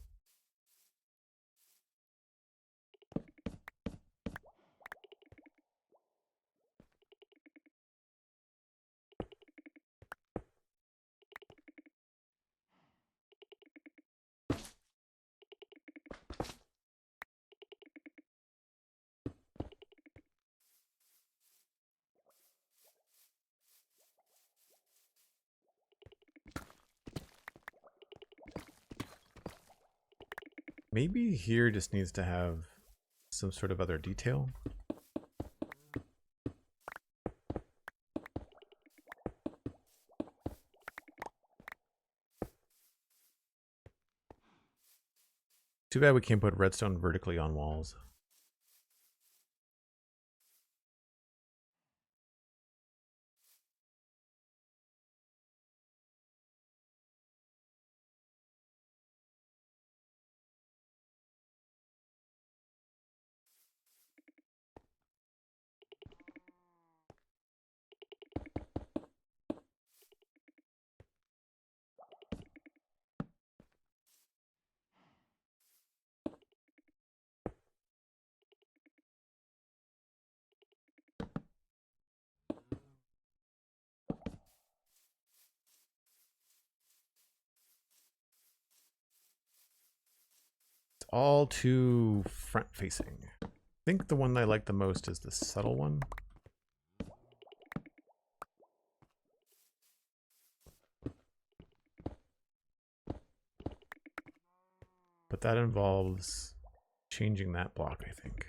Maybe here just needs to have some sort of other detail. Too bad we can't put redstone vertically on walls. All too front facing. I think the one I like the most is the subtle one. But that involves changing that block, I think.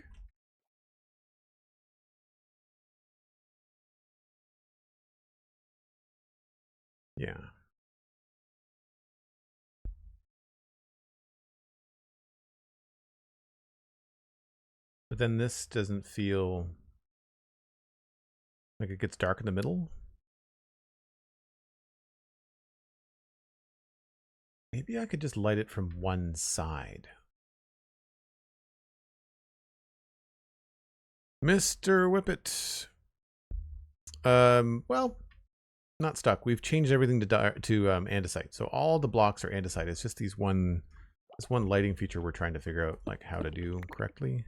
Yeah. But then this doesn't feel Like it gets dark in the middle. Maybe I could just light it from one side. Mr. Whippet. Well, not stuck. We've changed everything to andesite. So all the blocks are andesite. It's just this one lighting feature we're trying to figure out like how to do correctly.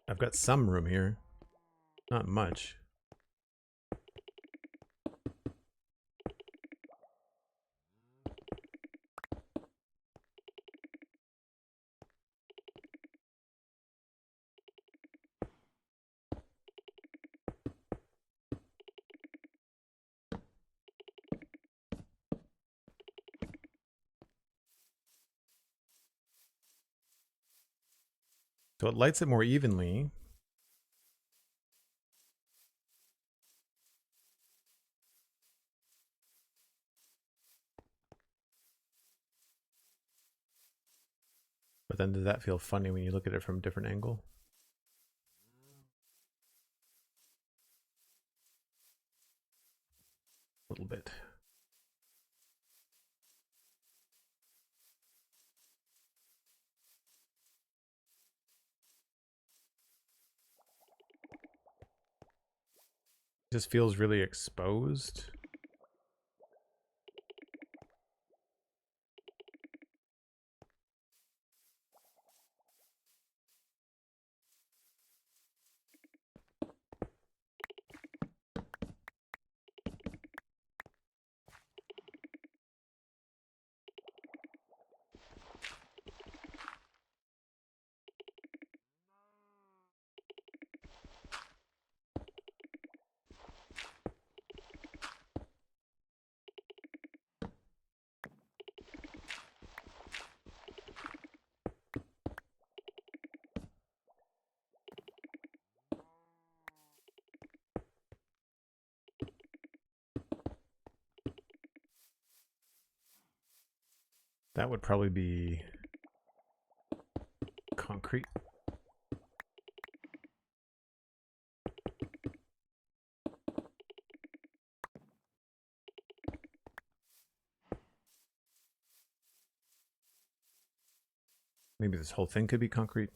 I've got some room here. Not much. So it lights it more evenly. But then does that feel funny when you look at it from a different angle? A little bit. Just feels really exposed. That would probably be concrete. Maybe this whole thing could be concrete.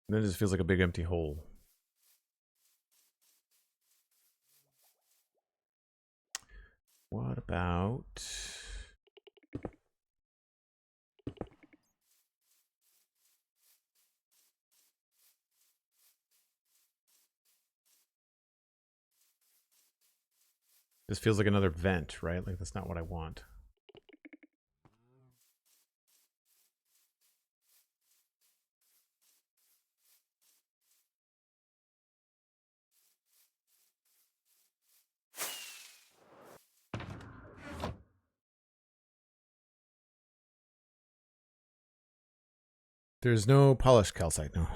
And then it just feels like a big empty hole. What about... This feels like another vent, right? Like, that's not what I want. There's no polished calcite, no.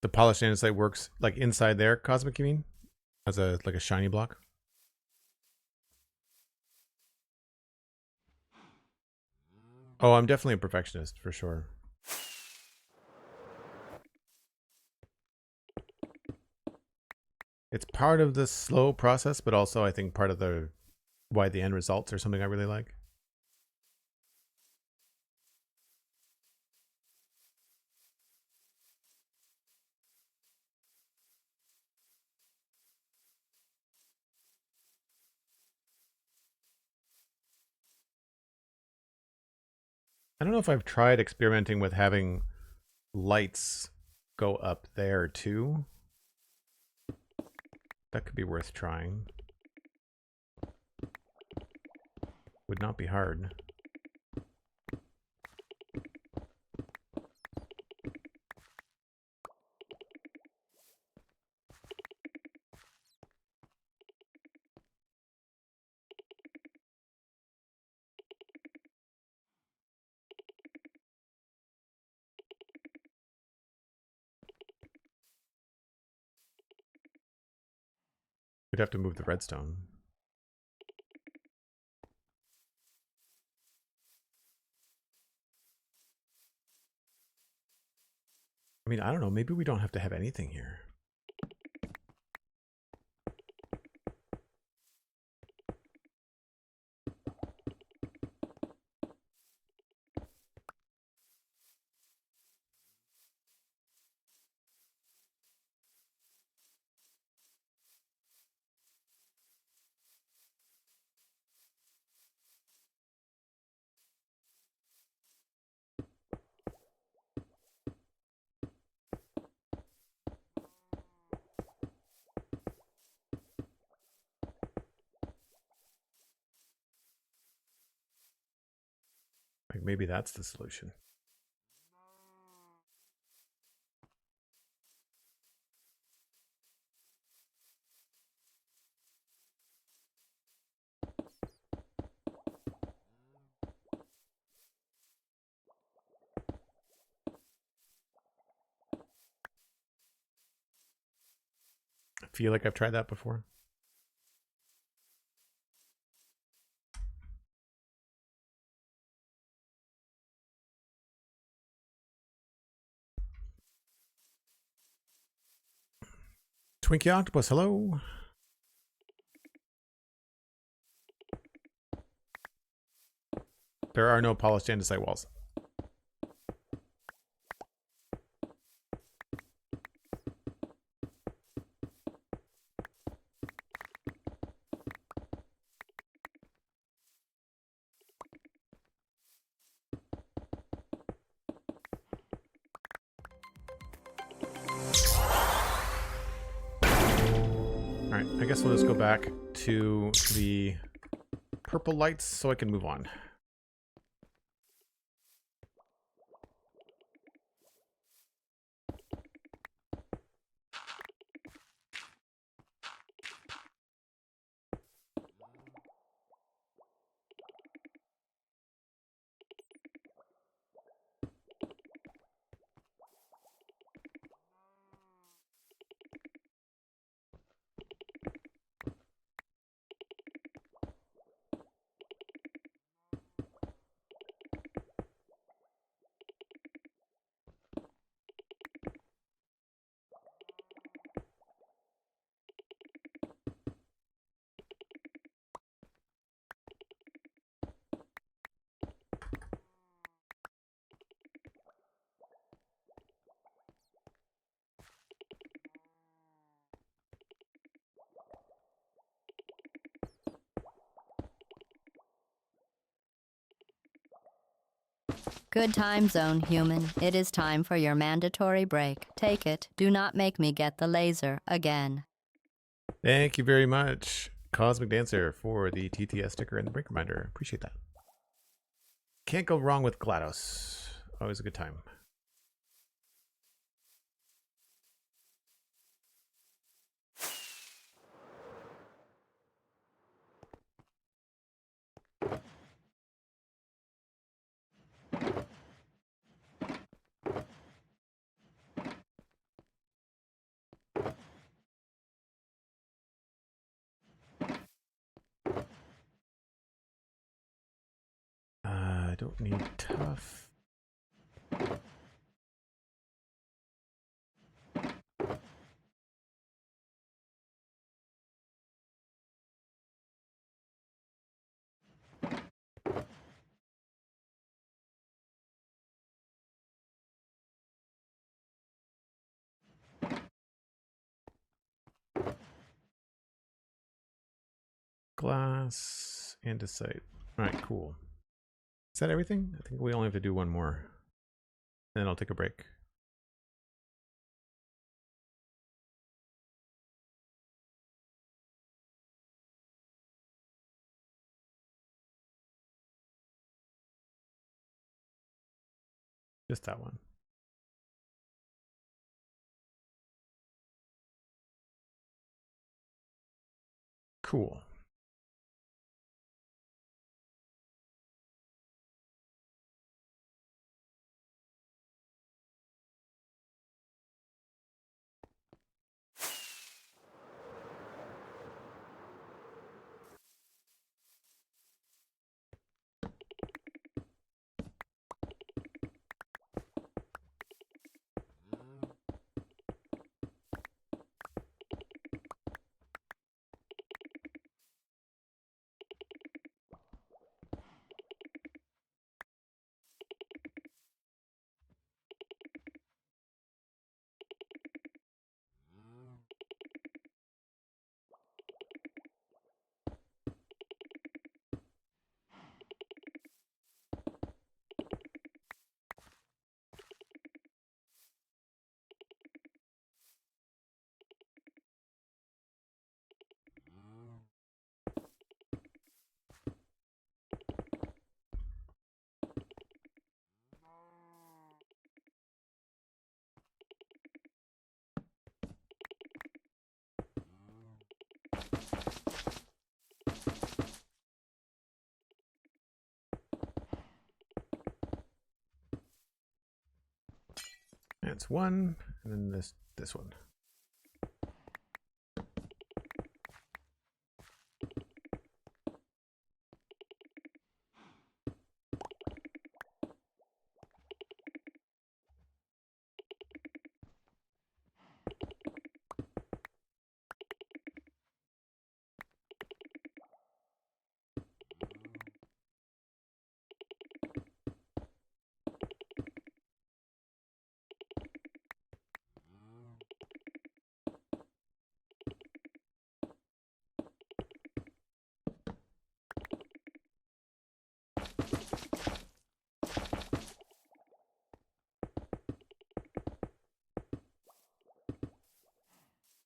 The polished andesite works like inside there, Cosmic, you mean? As a like a shiny block? Oh, I'm definitely a perfectionist for sure. It's part of the slow process, but also I think part of the why the end results are something I really like. I don't know if I've tried experimenting with having lights go up there too. That could be worth trying. Would not be hard. We'd have to move the redstone. I mean, I don't know. Maybe we don't have to have anything here. Like maybe that's the solution. I feel like I've tried that before. Twinkie Octopus, hello. There are no polished andesite walls. Alright, I guess we'll just go back to the purple lights so I can move on. Good time zone, human. It is time for your mandatory break. Take it. Do not make me get the laser again. Thank you very much, Cosmic Dancer, for the TTS sticker and the break reminder. Appreciate that. Can't go wrong with GLaDOS. Always a good time. I don't need tough. Glass, andesite. All right, cool. Is that everything? I think we only have to do one more. Then I'll take a break. Just that one. Cool. That's one, and then this one.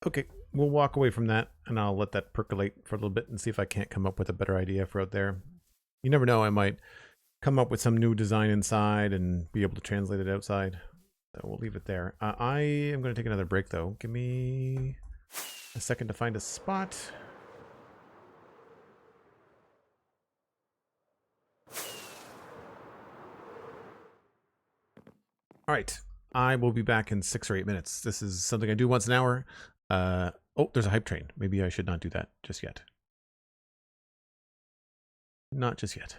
Okay, we'll walk away from that, and I'll let that percolate for a little bit and see if I can't come up with a better idea for out there. You never know, I might come up with some new design inside and be able to translate it outside. So we'll leave it there. I am going to take another break, though. Give me a second to find a spot. All right, I will be back in 6 or 8 minutes. This is something I do once an hour. Oh, there's a hype train. Maybe I should not do that just yet. Not just yet.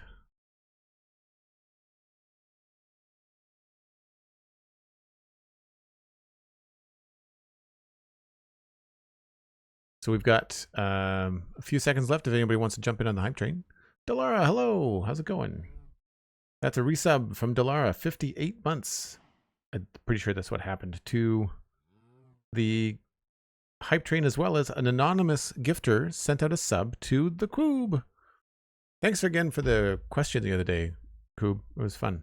So we've got a few seconds left if anybody wants to jump in on the hype train. Dalara, hello. How's it going? That's a resub from Dalara, 58 months. I'm pretty sure that's what happened to the hype train, as well as an anonymous gifter sent out a sub to the Coob. Thanks again for the question the other day, Coob. It was fun.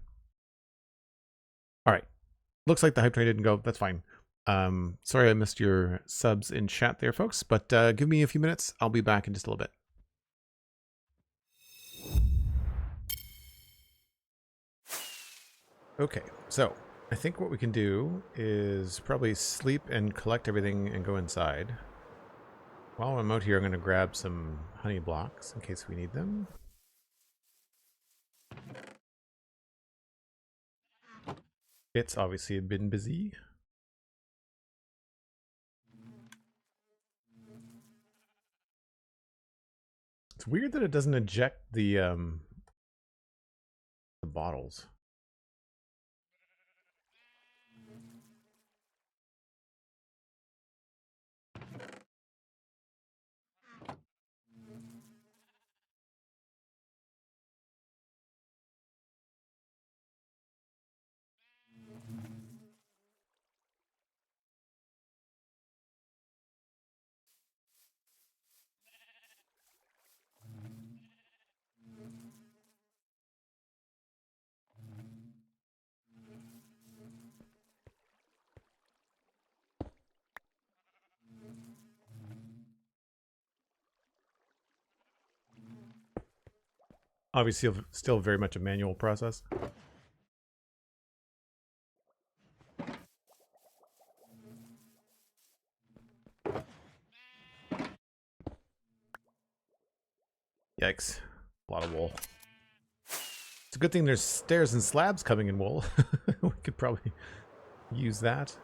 looks like the hype train didn't go. That's fine. Sorry I missed your subs in chat there, folks, but give me a few minutes. I'll be back in just a little bit. Okay, so I think what we can do is probably sleep and collect everything and go inside. While I'm out here, I'm going to grab some honey blocks in case we need them. It's obviously been busy. It's weird that it doesn't eject the bottles. Obviously, still very much a manual process. Yikes. A lot of wool. It's a good thing there's stairs and slabs coming in wool. We could probably use that.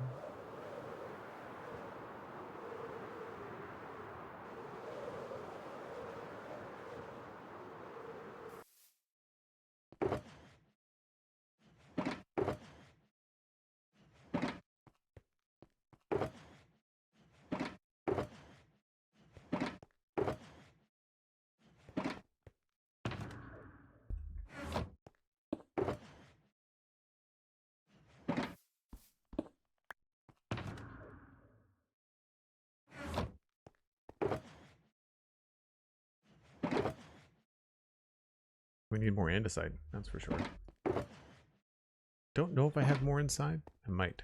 We need more andesite, that's for sure. Don't know if I have more inside. I might.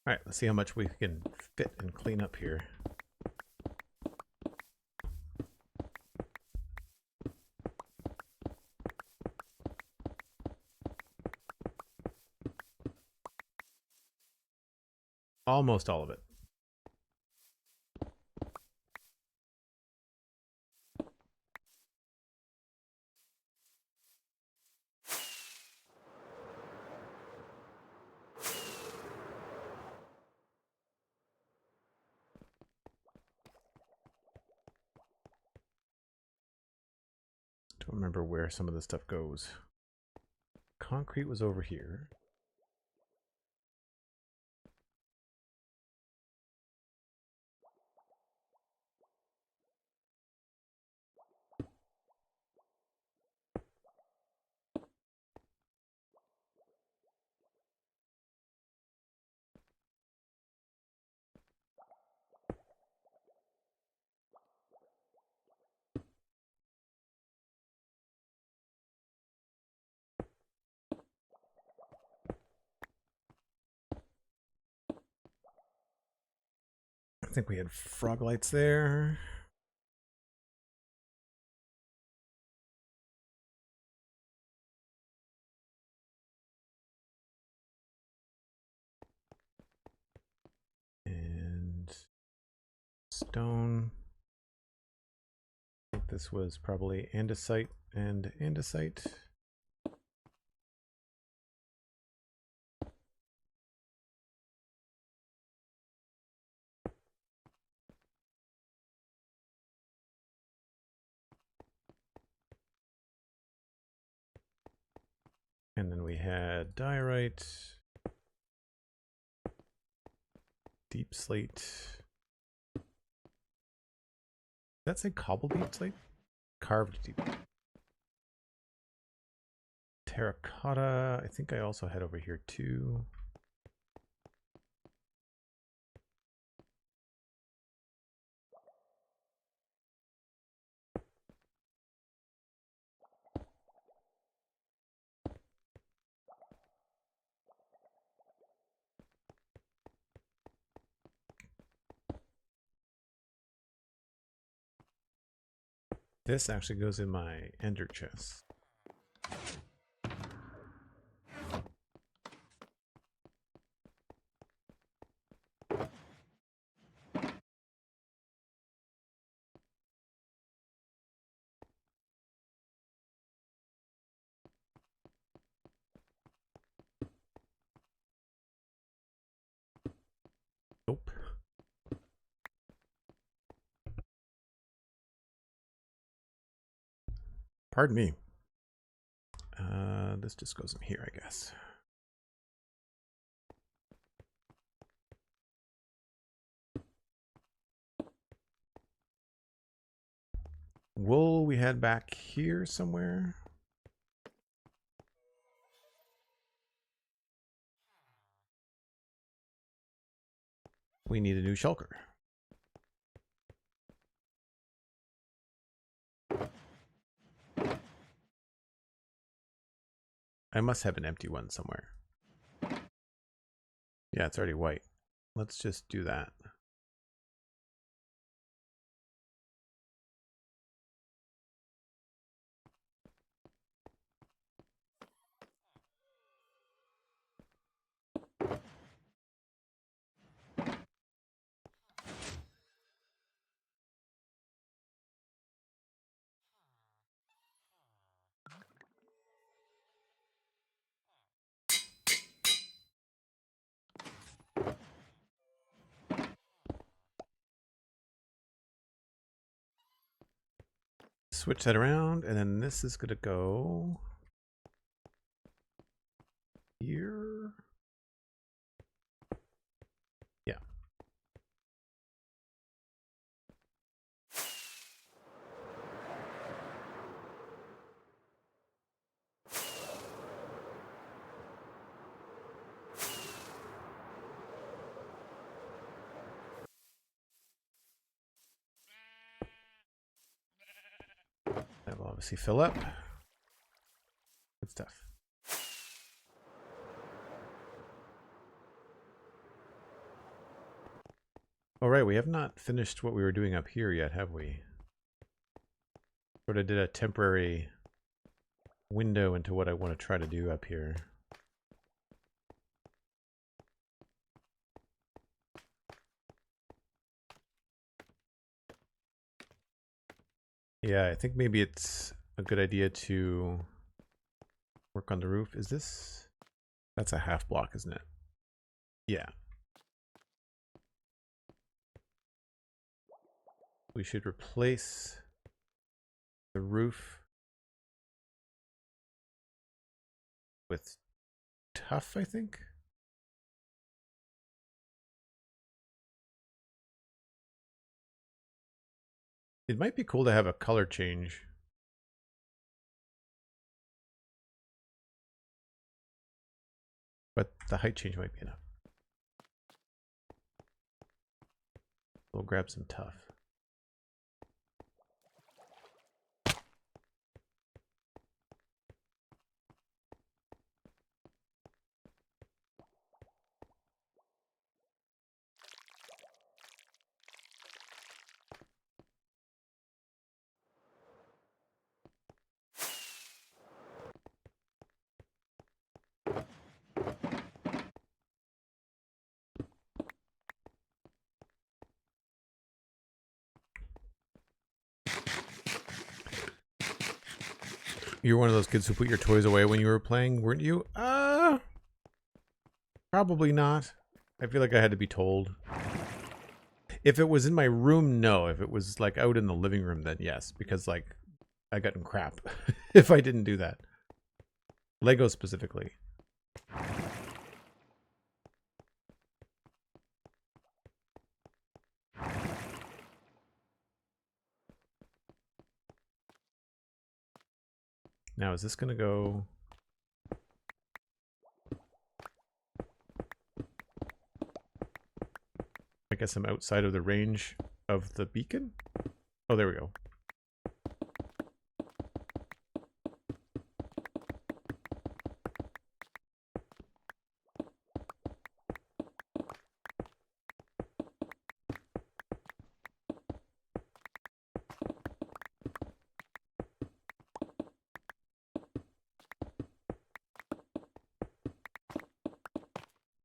All right, let's see how much we can fit and clean up here. Almost all of it. Don't remember where some of this stuff goes. Concrete was over here. I think we had frog lights there. And stone. I think this was probably andesite and andesite. And then we had diorite, deep slate. Does that say cobble deep slate? Carved deep. Terracotta. I think I also had over here too. This actually goes in my ender chest. Nope. Pardon me. This just goes in here, I guess. Wool we had back here somewhere. We need a new shulker. I must have an empty one somewhere. Yeah, it's already white. Let's just do that. Switch that around, and then this is going to go here. Yeah. That will obviously fill up. Good stuff. All right, we have not finished what we were doing up here yet, have we? Sort of did a temporary window into what I want to try to do up here. Yeah, I think maybe it's a good idea to work on the roof. Is this? That's a half block, isn't it? Yeah. We should replace the roof with tough, I think. It might be cool to have a color change. But the height change might be enough. We'll grab some tough. You were one of those kids who put your toys away when you were playing, weren't you? Probably not. I feel like I had to be told. If it was in my room, no. If it was like out in the living room, then yes. Because like I got in crap if I didn't do that. Lego specifically. Now, is this going to go... I guess I'm outside of the range of the beacon? Oh, there we go.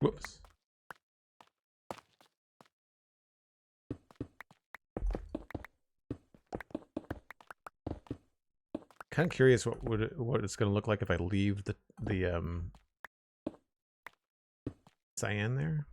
Whoops. Kind of curious what it's going to look like if I leave the cyan there.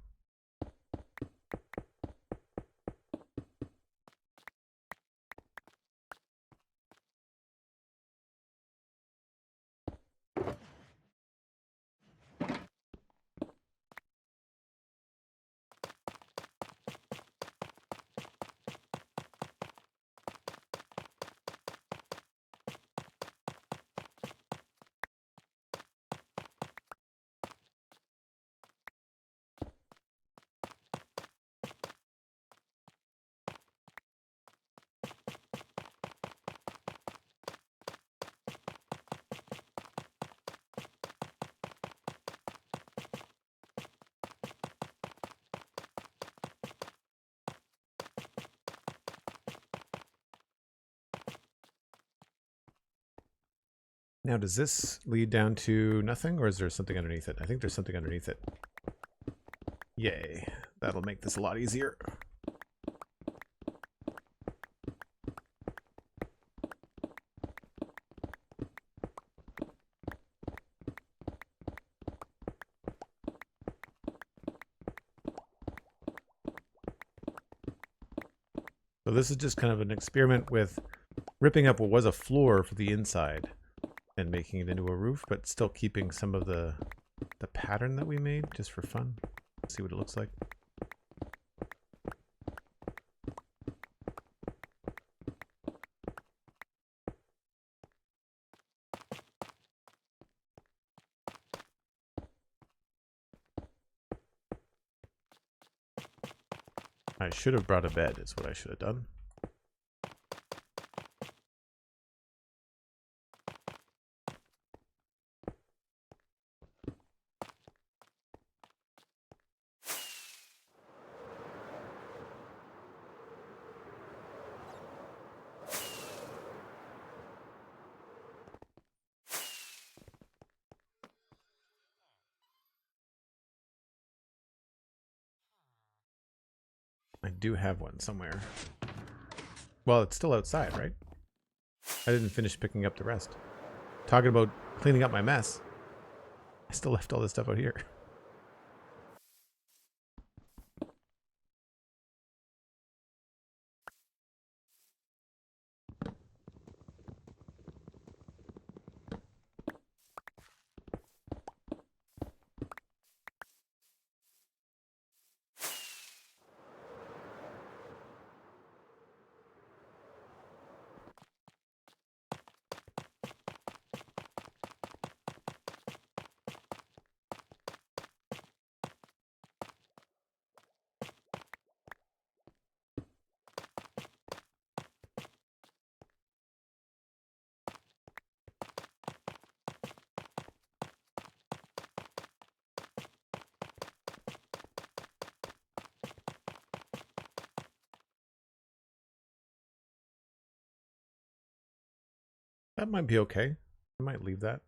Now, does this lead down to nothing, or is there something underneath it? I think there's something underneath it. Yay. That'll make this a lot easier. So this is just kind of an experiment with ripping up what was a floor for the inside and making it into a roof, but still keeping some of the pattern that we made just for fun. See what it looks like. I should have brought a bed, is what I should have done. I do have one somewhere. Well, it's still outside, right? I didn't finish picking up the rest. Talking about cleaning up my mess. I still left all this stuff out here. That might be okay. I might leave that.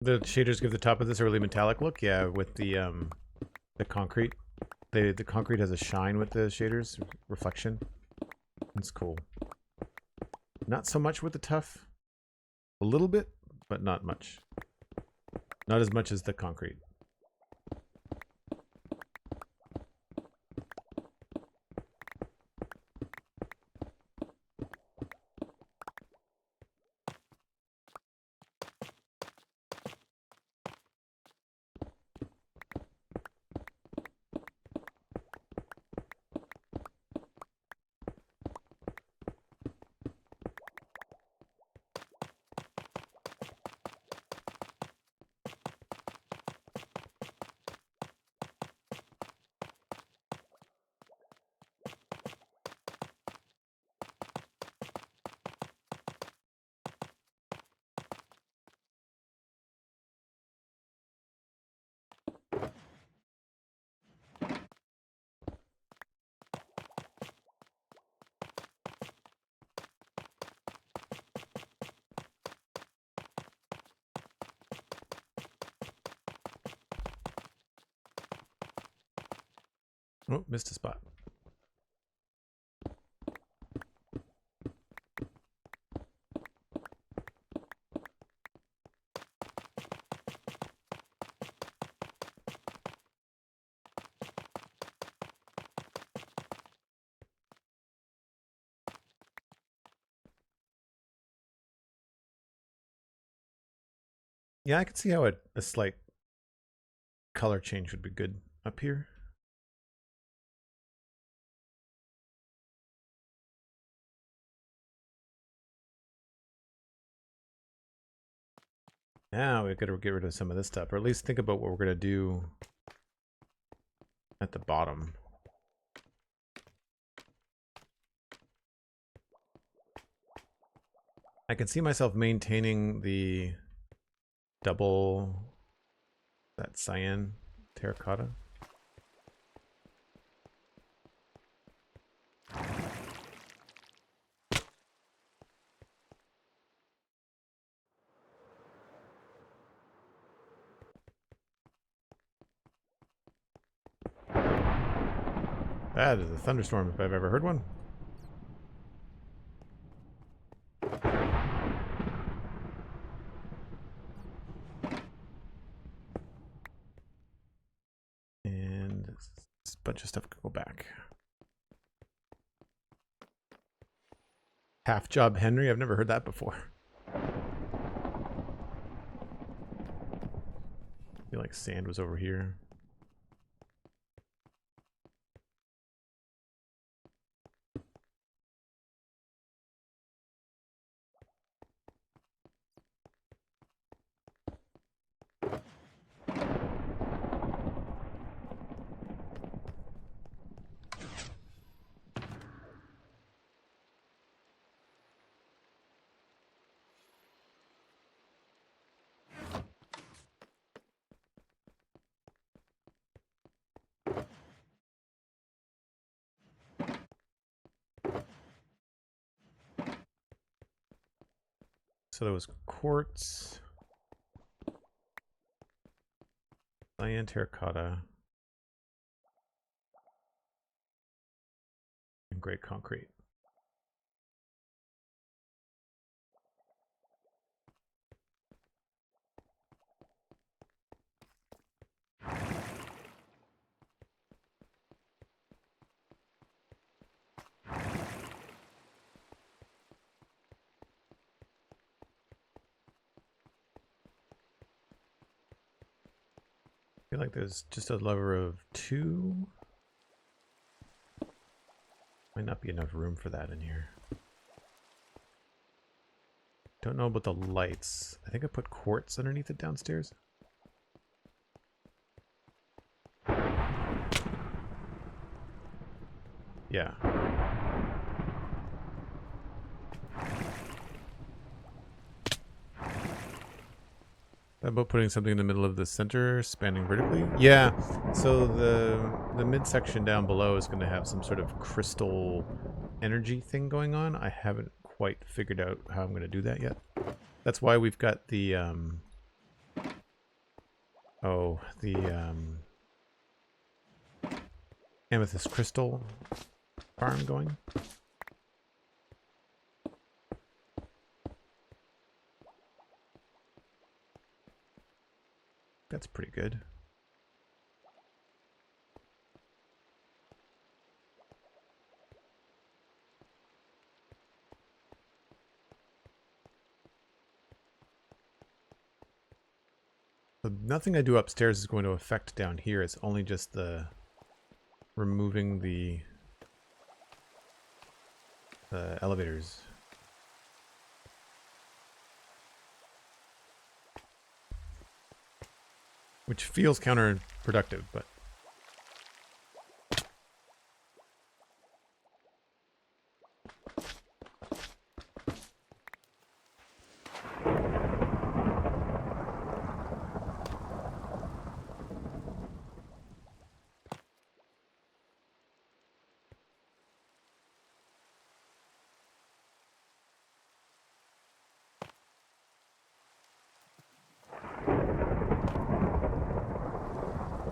The shaders give the top of this a really metallic look. Yeah, with the concrete. The concrete has a shine with the shaders, reflection. It's cool. Not so much with the tough. A little bit, but not much. Not as much as the concrete. Oh, missed a spot. Yeah, I can see how a slight color change would be good up here. Now we've got to get rid of some of this stuff, or at least think about what we're going to do at the bottom. I can see myself maintaining the double, that cyan terracotta. That is a thunderstorm if I've ever heard one. And this bunch of stuff can go back. Half job Henry, I've never heard that before. I feel like sand was over here. So there was quartz, cyan terracotta, and gray concrete. I feel like there's just a lever of 2. Might not be enough room for that in here. Don't know about the lights. I think I put quartz underneath it downstairs. Yeah. How about putting something in the middle of the center, spanning vertically? Yeah, so the midsection down below is going to have some sort of crystal energy thing going on. I haven't quite figured out how I'm going to do that yet. That's why we've got the Oh, the amethyst crystal farm going. That's pretty good. So nothing I do upstairs is going to affect down here. It's only just the removing the elevators. Which feels counterproductive, but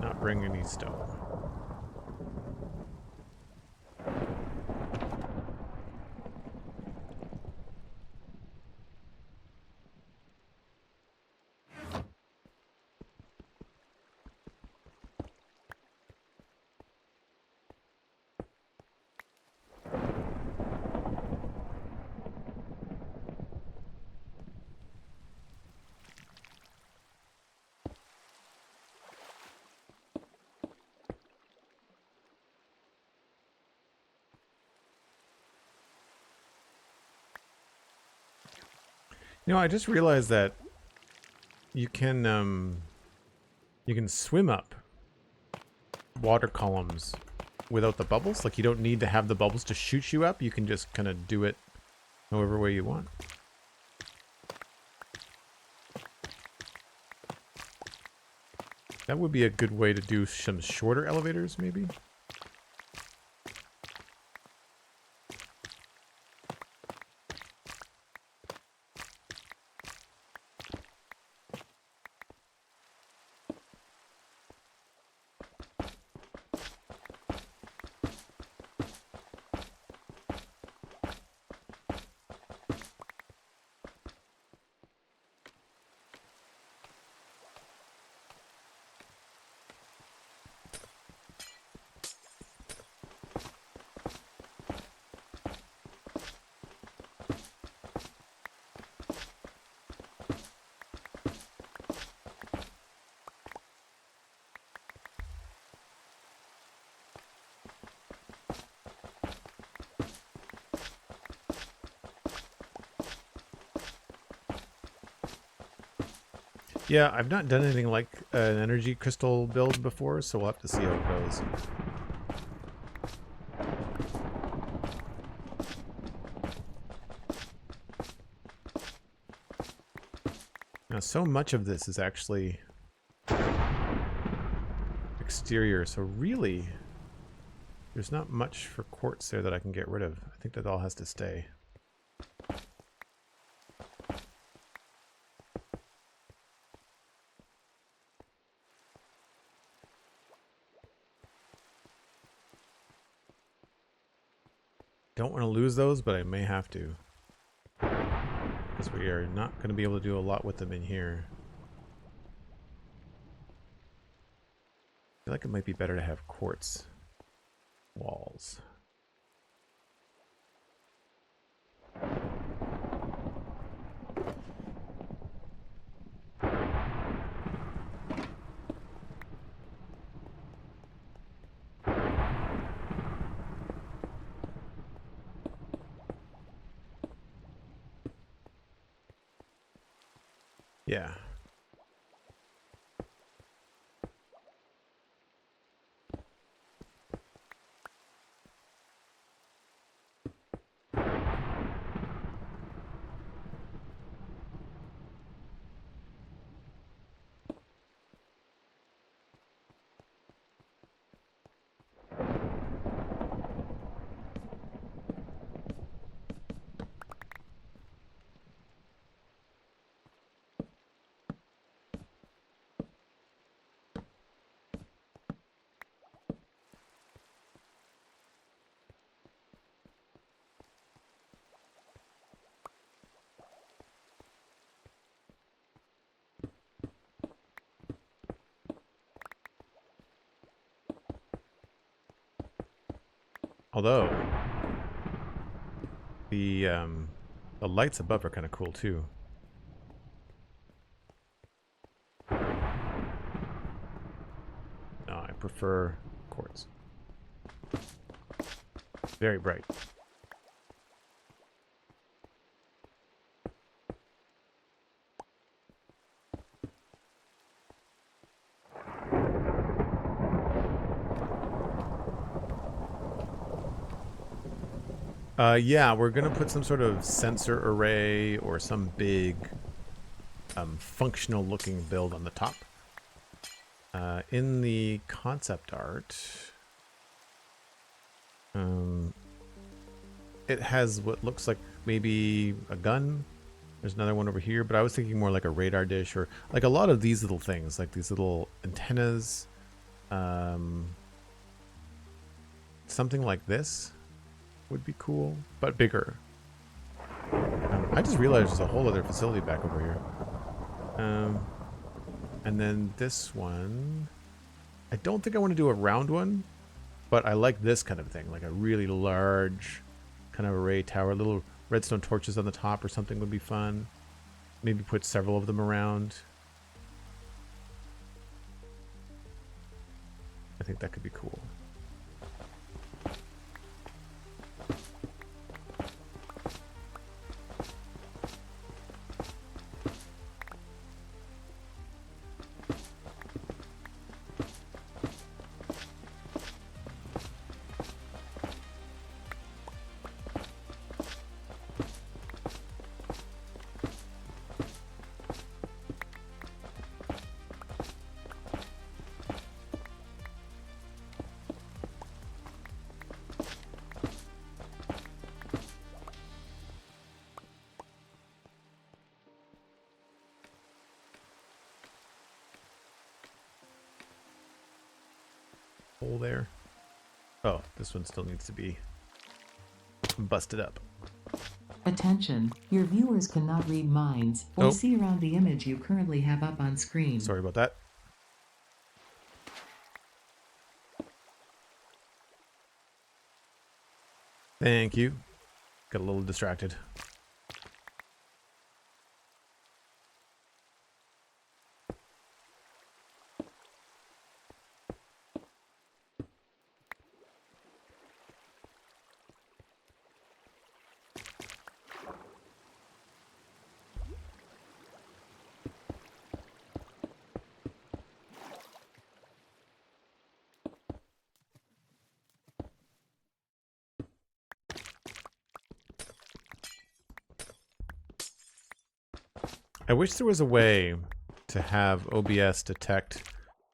not bring any stone. You know, I just realized that you can swim up water columns without the bubbles. Like, you don't need to have the bubbles to shoot you up. You can just kind of do it however way you want. That would be a good way to do some shorter elevators, maybe. Yeah, I've not done anything like an energy crystal build before, so we'll have to see how it goes. Now, so much of this is actually exterior, so really, there's not much for quartz there that I can get rid of. I think that all has to stay. Don't want to lose those, but I may have to. Because we are not going to be able to do a lot with them in here. I feel like it might be better to have quartz walls. Yeah. Although the lights above are kind of cool too. No, I prefer quartz. Very bright. Yeah, we're gonna put some sort of sensor array or some big functional looking build on the top. In the concept art, it has what looks like maybe a gun. There's another one over here, but I was thinking more like a radar dish or like a lot of these little things, like these little antennas. Something like this would be cool, but bigger. I just realized there's a whole other facility back over here. And then this one, I don't think I want to do a round one, but I like this kind of thing, like a really large kind of array tower. Little redstone torches on the top or something would be fun. Maybe put several of them around. I think that could be cool. Hole there. Oh, this one still needs to be busted up. Attention, your viewers cannot read minds or see around the image you currently have up on screen. Sorry about that. Thank you. Got a little distracted. I wish there was a way to have OBS detect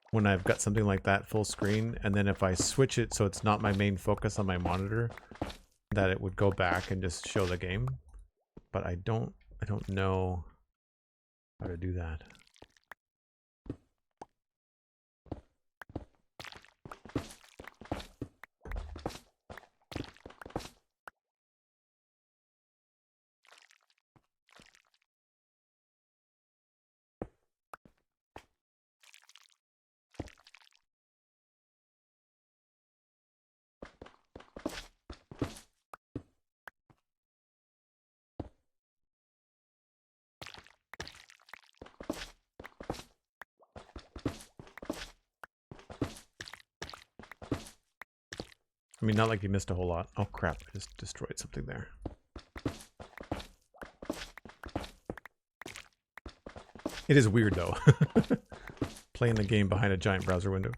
when I've got something like that full screen, and then if I switch it so it's not my main focus on my monitor, that it would go back and just show the game. But I don't know how to do that. I mean, not like you missed a whole lot. Oh crap, I just destroyed something there. It is weird though. Playing the game behind a giant browser window.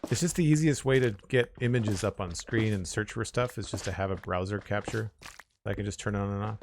It's just the easiest way to get images up on screen and search for stuff is just to have a browser capture that I can just turn on and off.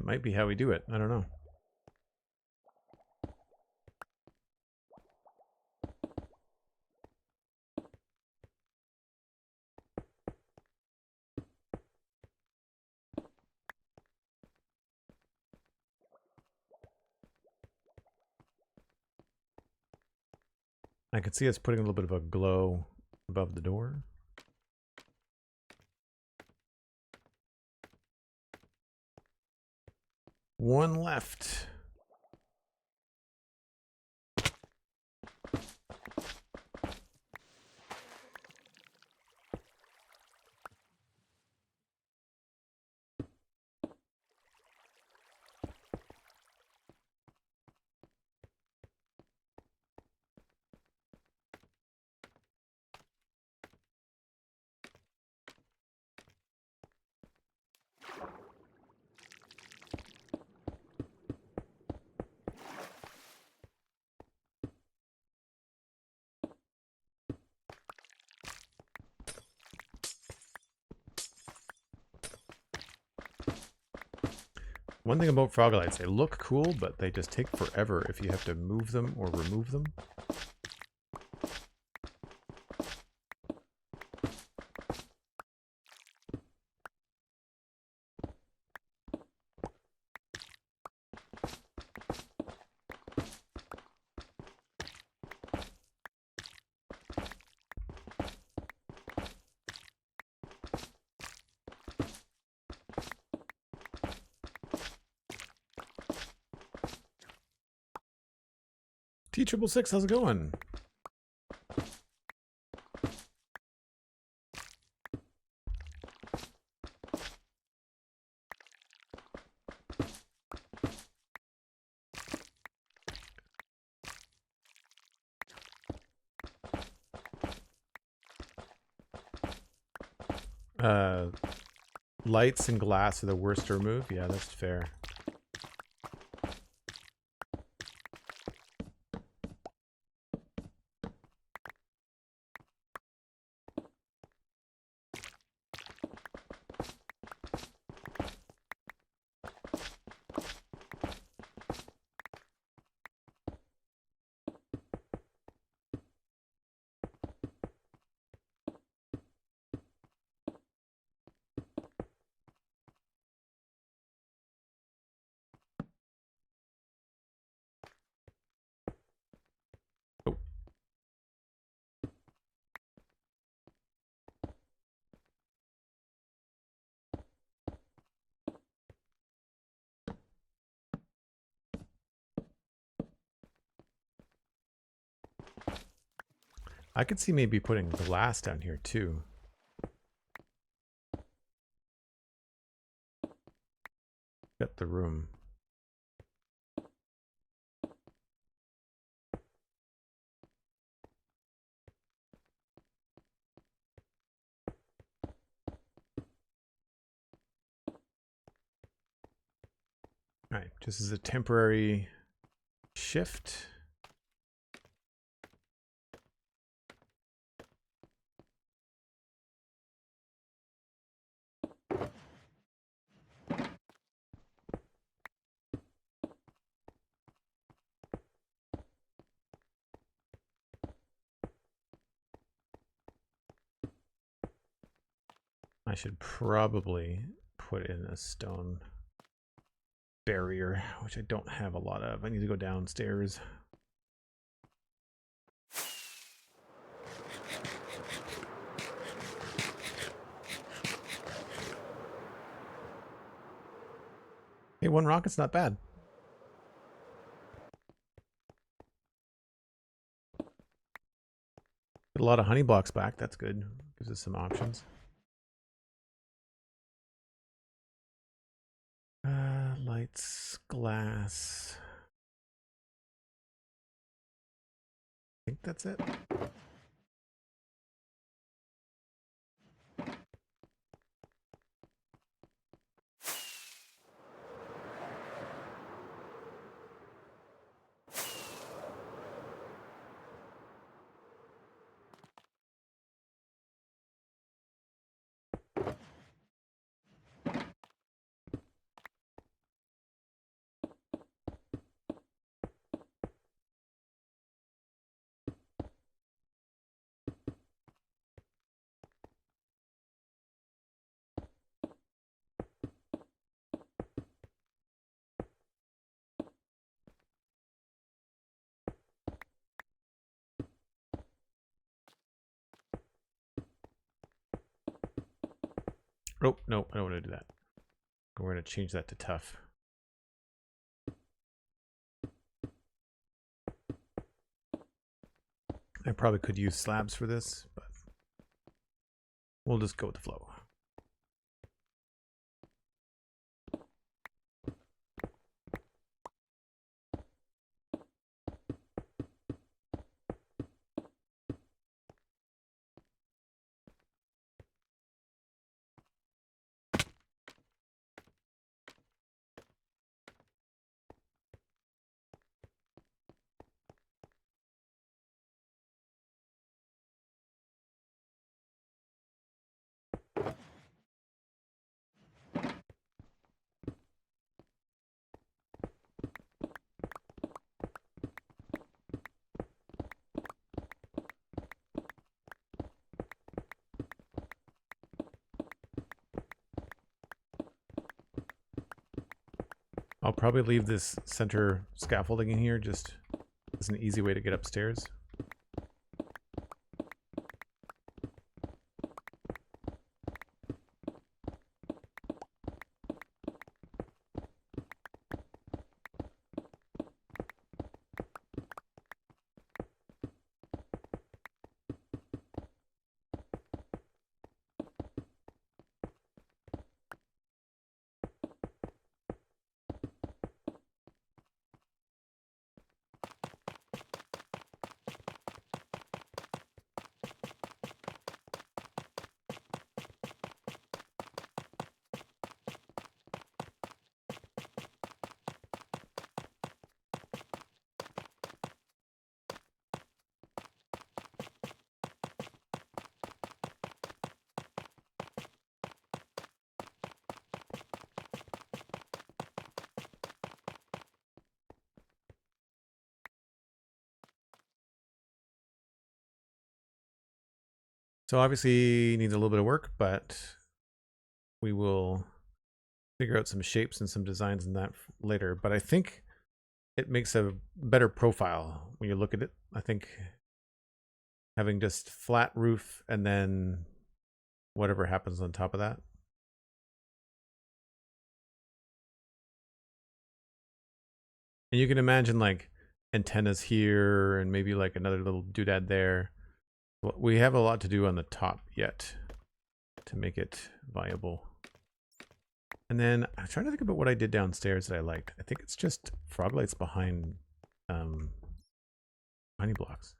That might be how we do it. I don't know. I can see us putting a little bit of a glow above the door. One left. One thing about frog lights, they look cool, but they just take forever if you have to move them or remove them. T666, how's it going? Lights and glass are the worst to remove. Yeah, that's fair. I could see maybe putting glass down here too. Got the room. All right, just as a temporary shift. I should probably put in a stone barrier, which I don't have a lot of. I need to go downstairs. Hey, one rocket's not bad. Get a lot of honey blocks back. That's good. Gives us some options. Lights, glass. I think that's it. Oh, no, I don't want to do that. We're going to change that to tough. I probably could use slabs for this, but we'll just go with the flow. I'll probably leave this center scaffolding in here just as an easy way to get upstairs. So obviously needs a little bit of work, but we will figure out some shapes and some designs in that later. But I think it makes a better profile when you look at it. I think having just flat roof and then whatever happens on top of that. And you can imagine like antennas here and maybe like another little doodad there. We have a lot to do on the top yet to make it viable. And then I'm trying to think about what I did downstairs that I liked. I think it's just frog lights behind honey blocks.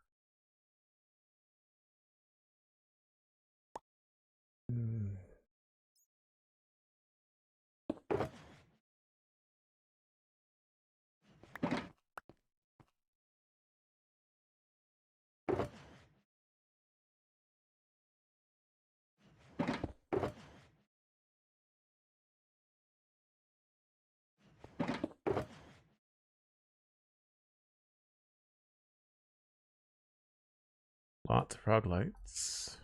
Lots of frog lights.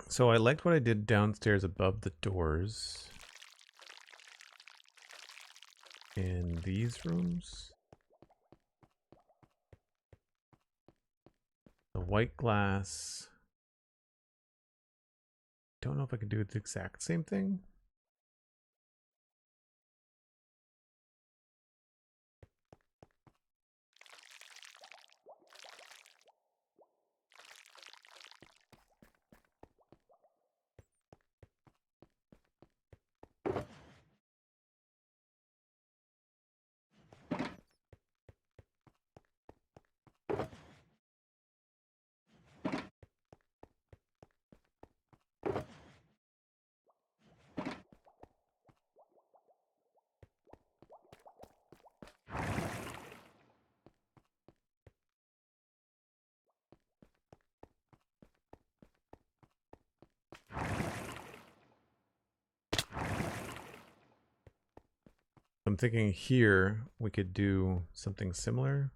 So I liked what I did downstairs above the doors. In these rooms. The white glass. Don't know if I can do the exact same thing. I'm thinking here we could do something similar.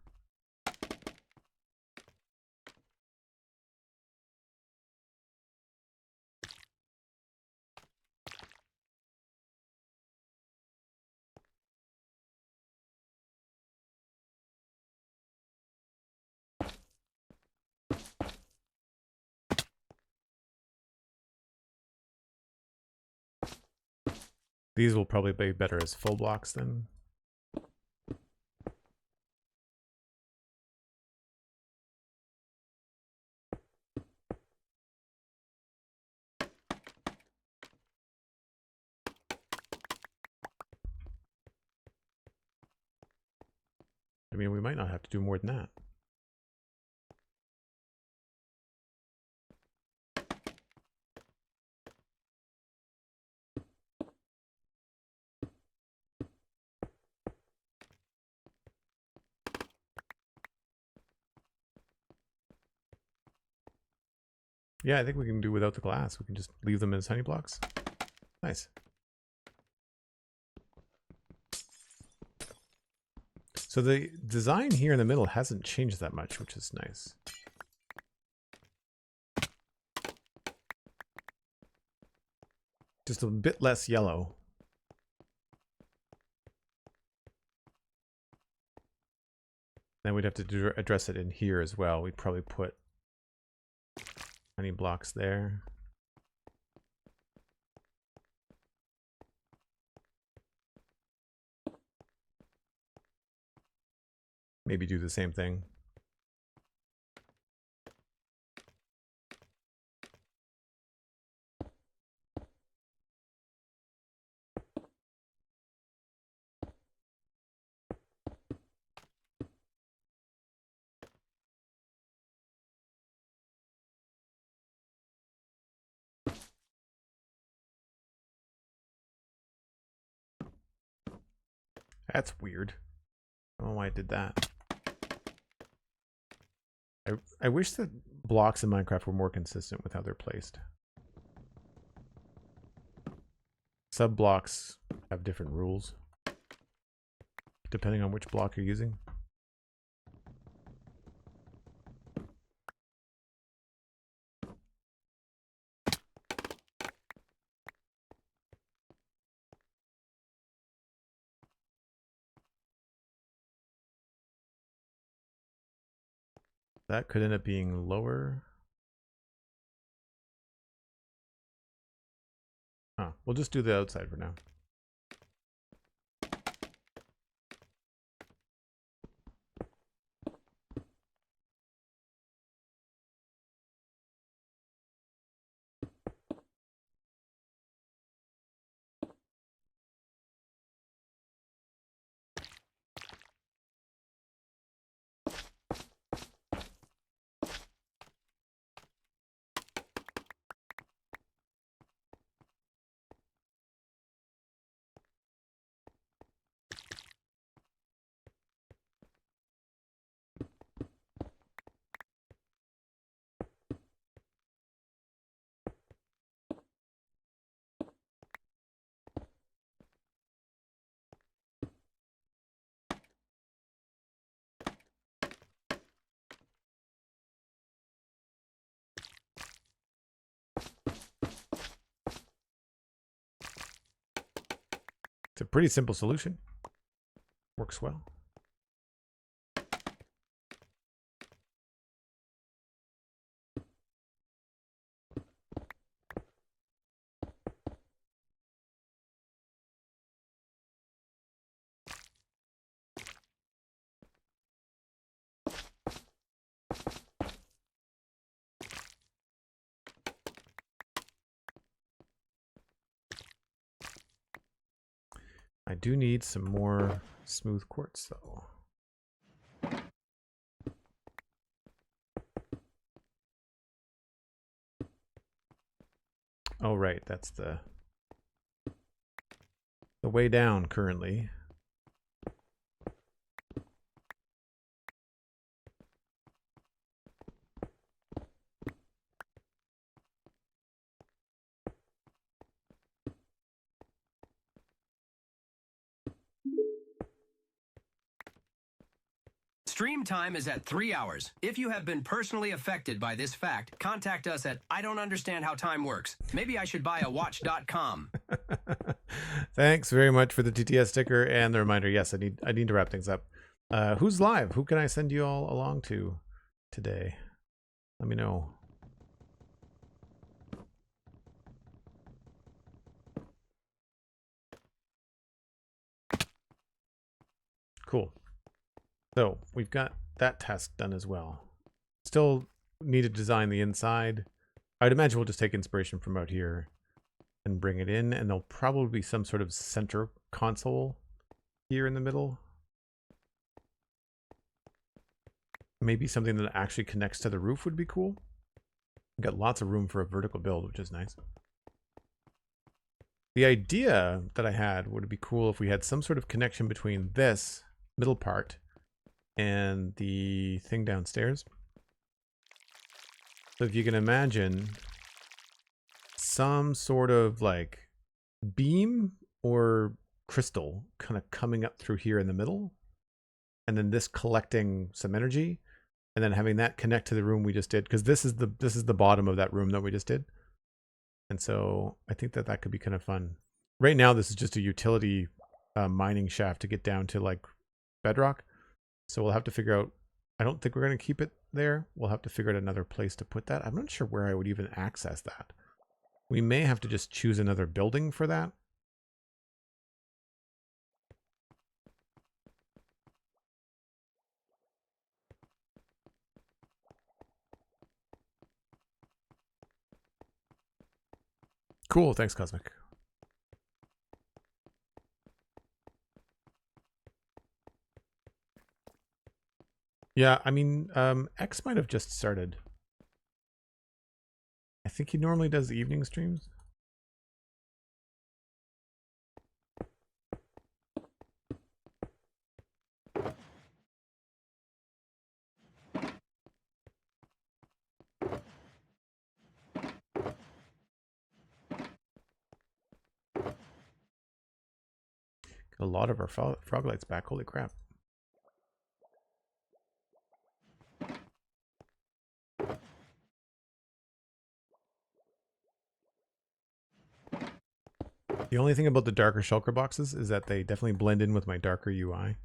These will probably be better as full blocks then. I mean, we might not have to do more than that. Yeah, I think we can do without the glass. We can just leave them as honey blocks. Nice. So the design here in the middle hasn't changed that much, which is nice. Just a bit less yellow. Then we'd have to address it in here as well. We'd probably put honey blocks there. Maybe do the same thing. That's weird. I don't know why I did that. I wish that blocks in Minecraft were more consistent with how they're placed. Sub blocks have different rules depending on which block you're using. That could end up being lower. Huh, we'll just do the outside for now. It's a pretty simple solution. Works well. I do need some more smooth quartz though. Oh right, that's the way down currently. Stream time is at 3 hours. If you have been personally affected by this fact, contact us at I don't understand how time works. Maybe I should buy a watch.com. Thanks very much for the TTS sticker and the reminder. Yes, I need to wrap things up. Who's live? Who can I send you all along to today? Let me know. Cool. So we've got that task done as well. Still need to design the inside. I'd imagine we'll just take inspiration from out here and bring it in, and there'll probably be some sort of center console here in the middle. Maybe something that actually connects to the roof would be cool. We've got lots of room for a vertical build, which is nice. The idea that I had would be cool if we had some sort of connection between this middle part and the thing downstairs. So if you can imagine some sort of like beam or crystal kind of coming up through here in the middle, and then this collecting some energy, and then having that connect to the room we just did, because this is the bottom of that room that we just did. And so I think that that could be kind of fun. Right now, this is just a utility mining shaft to get down to like bedrock. So we'll have to figure out, I don't think we're going to keep it there. We'll have to figure out another place to put that. I'm not sure where I would even access that. We may have to just choose another building for that. Cool, thanks, Cosmic. Yeah, I mean, X might have just started. I think he normally does evening streams. A lot of our frog lights back. Holy crap. The only thing about the darker shulker boxes is that they definitely blend in with my darker UI.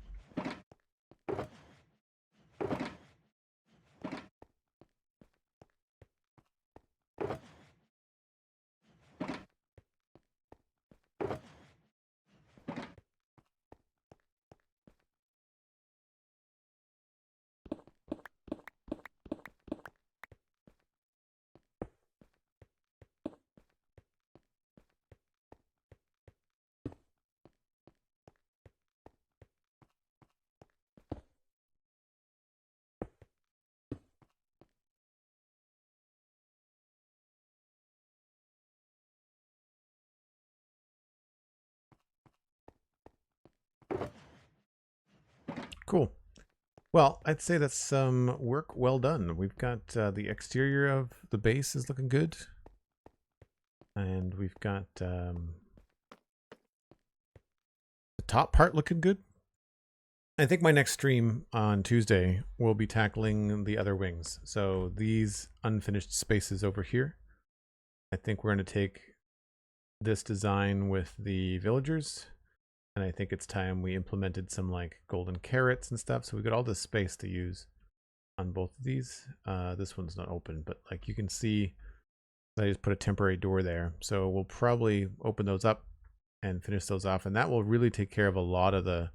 Cool. Well, I'd say that's some work well done. We've got the exterior of the base is looking good. And we've got the top part looking good. I think my next stream on Tuesday will be tackling the other wings. So these unfinished spaces over here. I think we're going to take this design with the villagers. And I think it's time we implemented some like golden carrots and stuff. So we've got all this space to use on both of these. This one's not open, but like you can see, I just put a temporary door there. So we'll probably open those up and finish those off. And that will really take care of a lot of the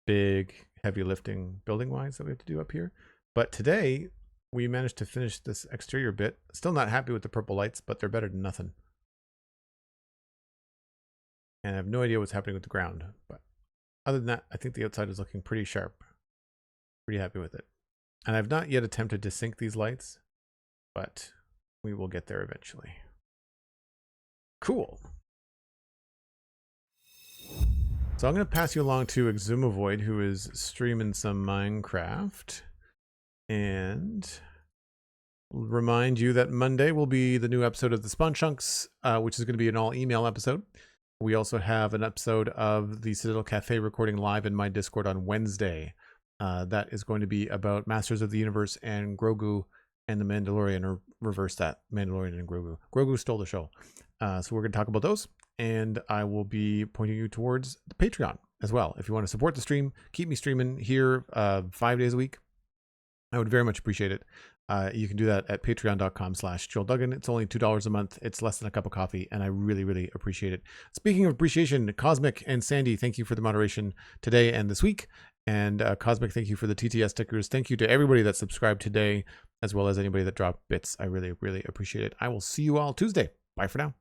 big heavy lifting building wise that we have to do up here. But today we managed to finish this exterior bit. Still not happy with the purple lights, but they're better than nothing. And I have no idea what's happening with the ground. But other than that, I think the outside is looking pretty sharp. Pretty happy with it. And I've not yet attempted to sync these lights, but we will get there eventually. Cool. So I'm going to pass you along to Exumavoid, who is streaming some Minecraft. And remind you that Monday will be the new episode of the Spawn Chunks, which is going to be an all-email episode. We also have an episode of the Citadel Cafe recording live in my Discord on Wednesday. That is going to be about Masters of the Universe and Grogu and the Mandalorian, or reverse that, Mandalorian and Grogu. Grogu stole the show. So we're going to talk about those, and I will be pointing you towards the Patreon as well. If you want to support the stream, keep me streaming here 5 days a week, I would very much appreciate it. You can do that at patreon.com/JoelDuggan. It's only $2 a month. It's less than a cup of coffee, and I really, really appreciate it. Speaking of appreciation, Cosmic and Sandy, thank you for the moderation today and this week. And Cosmic, thank you for the TTS stickers. Thank you to everybody that subscribed today, as well as anybody that dropped bits. I really, really appreciate it. I will see you all Tuesday. Bye for now.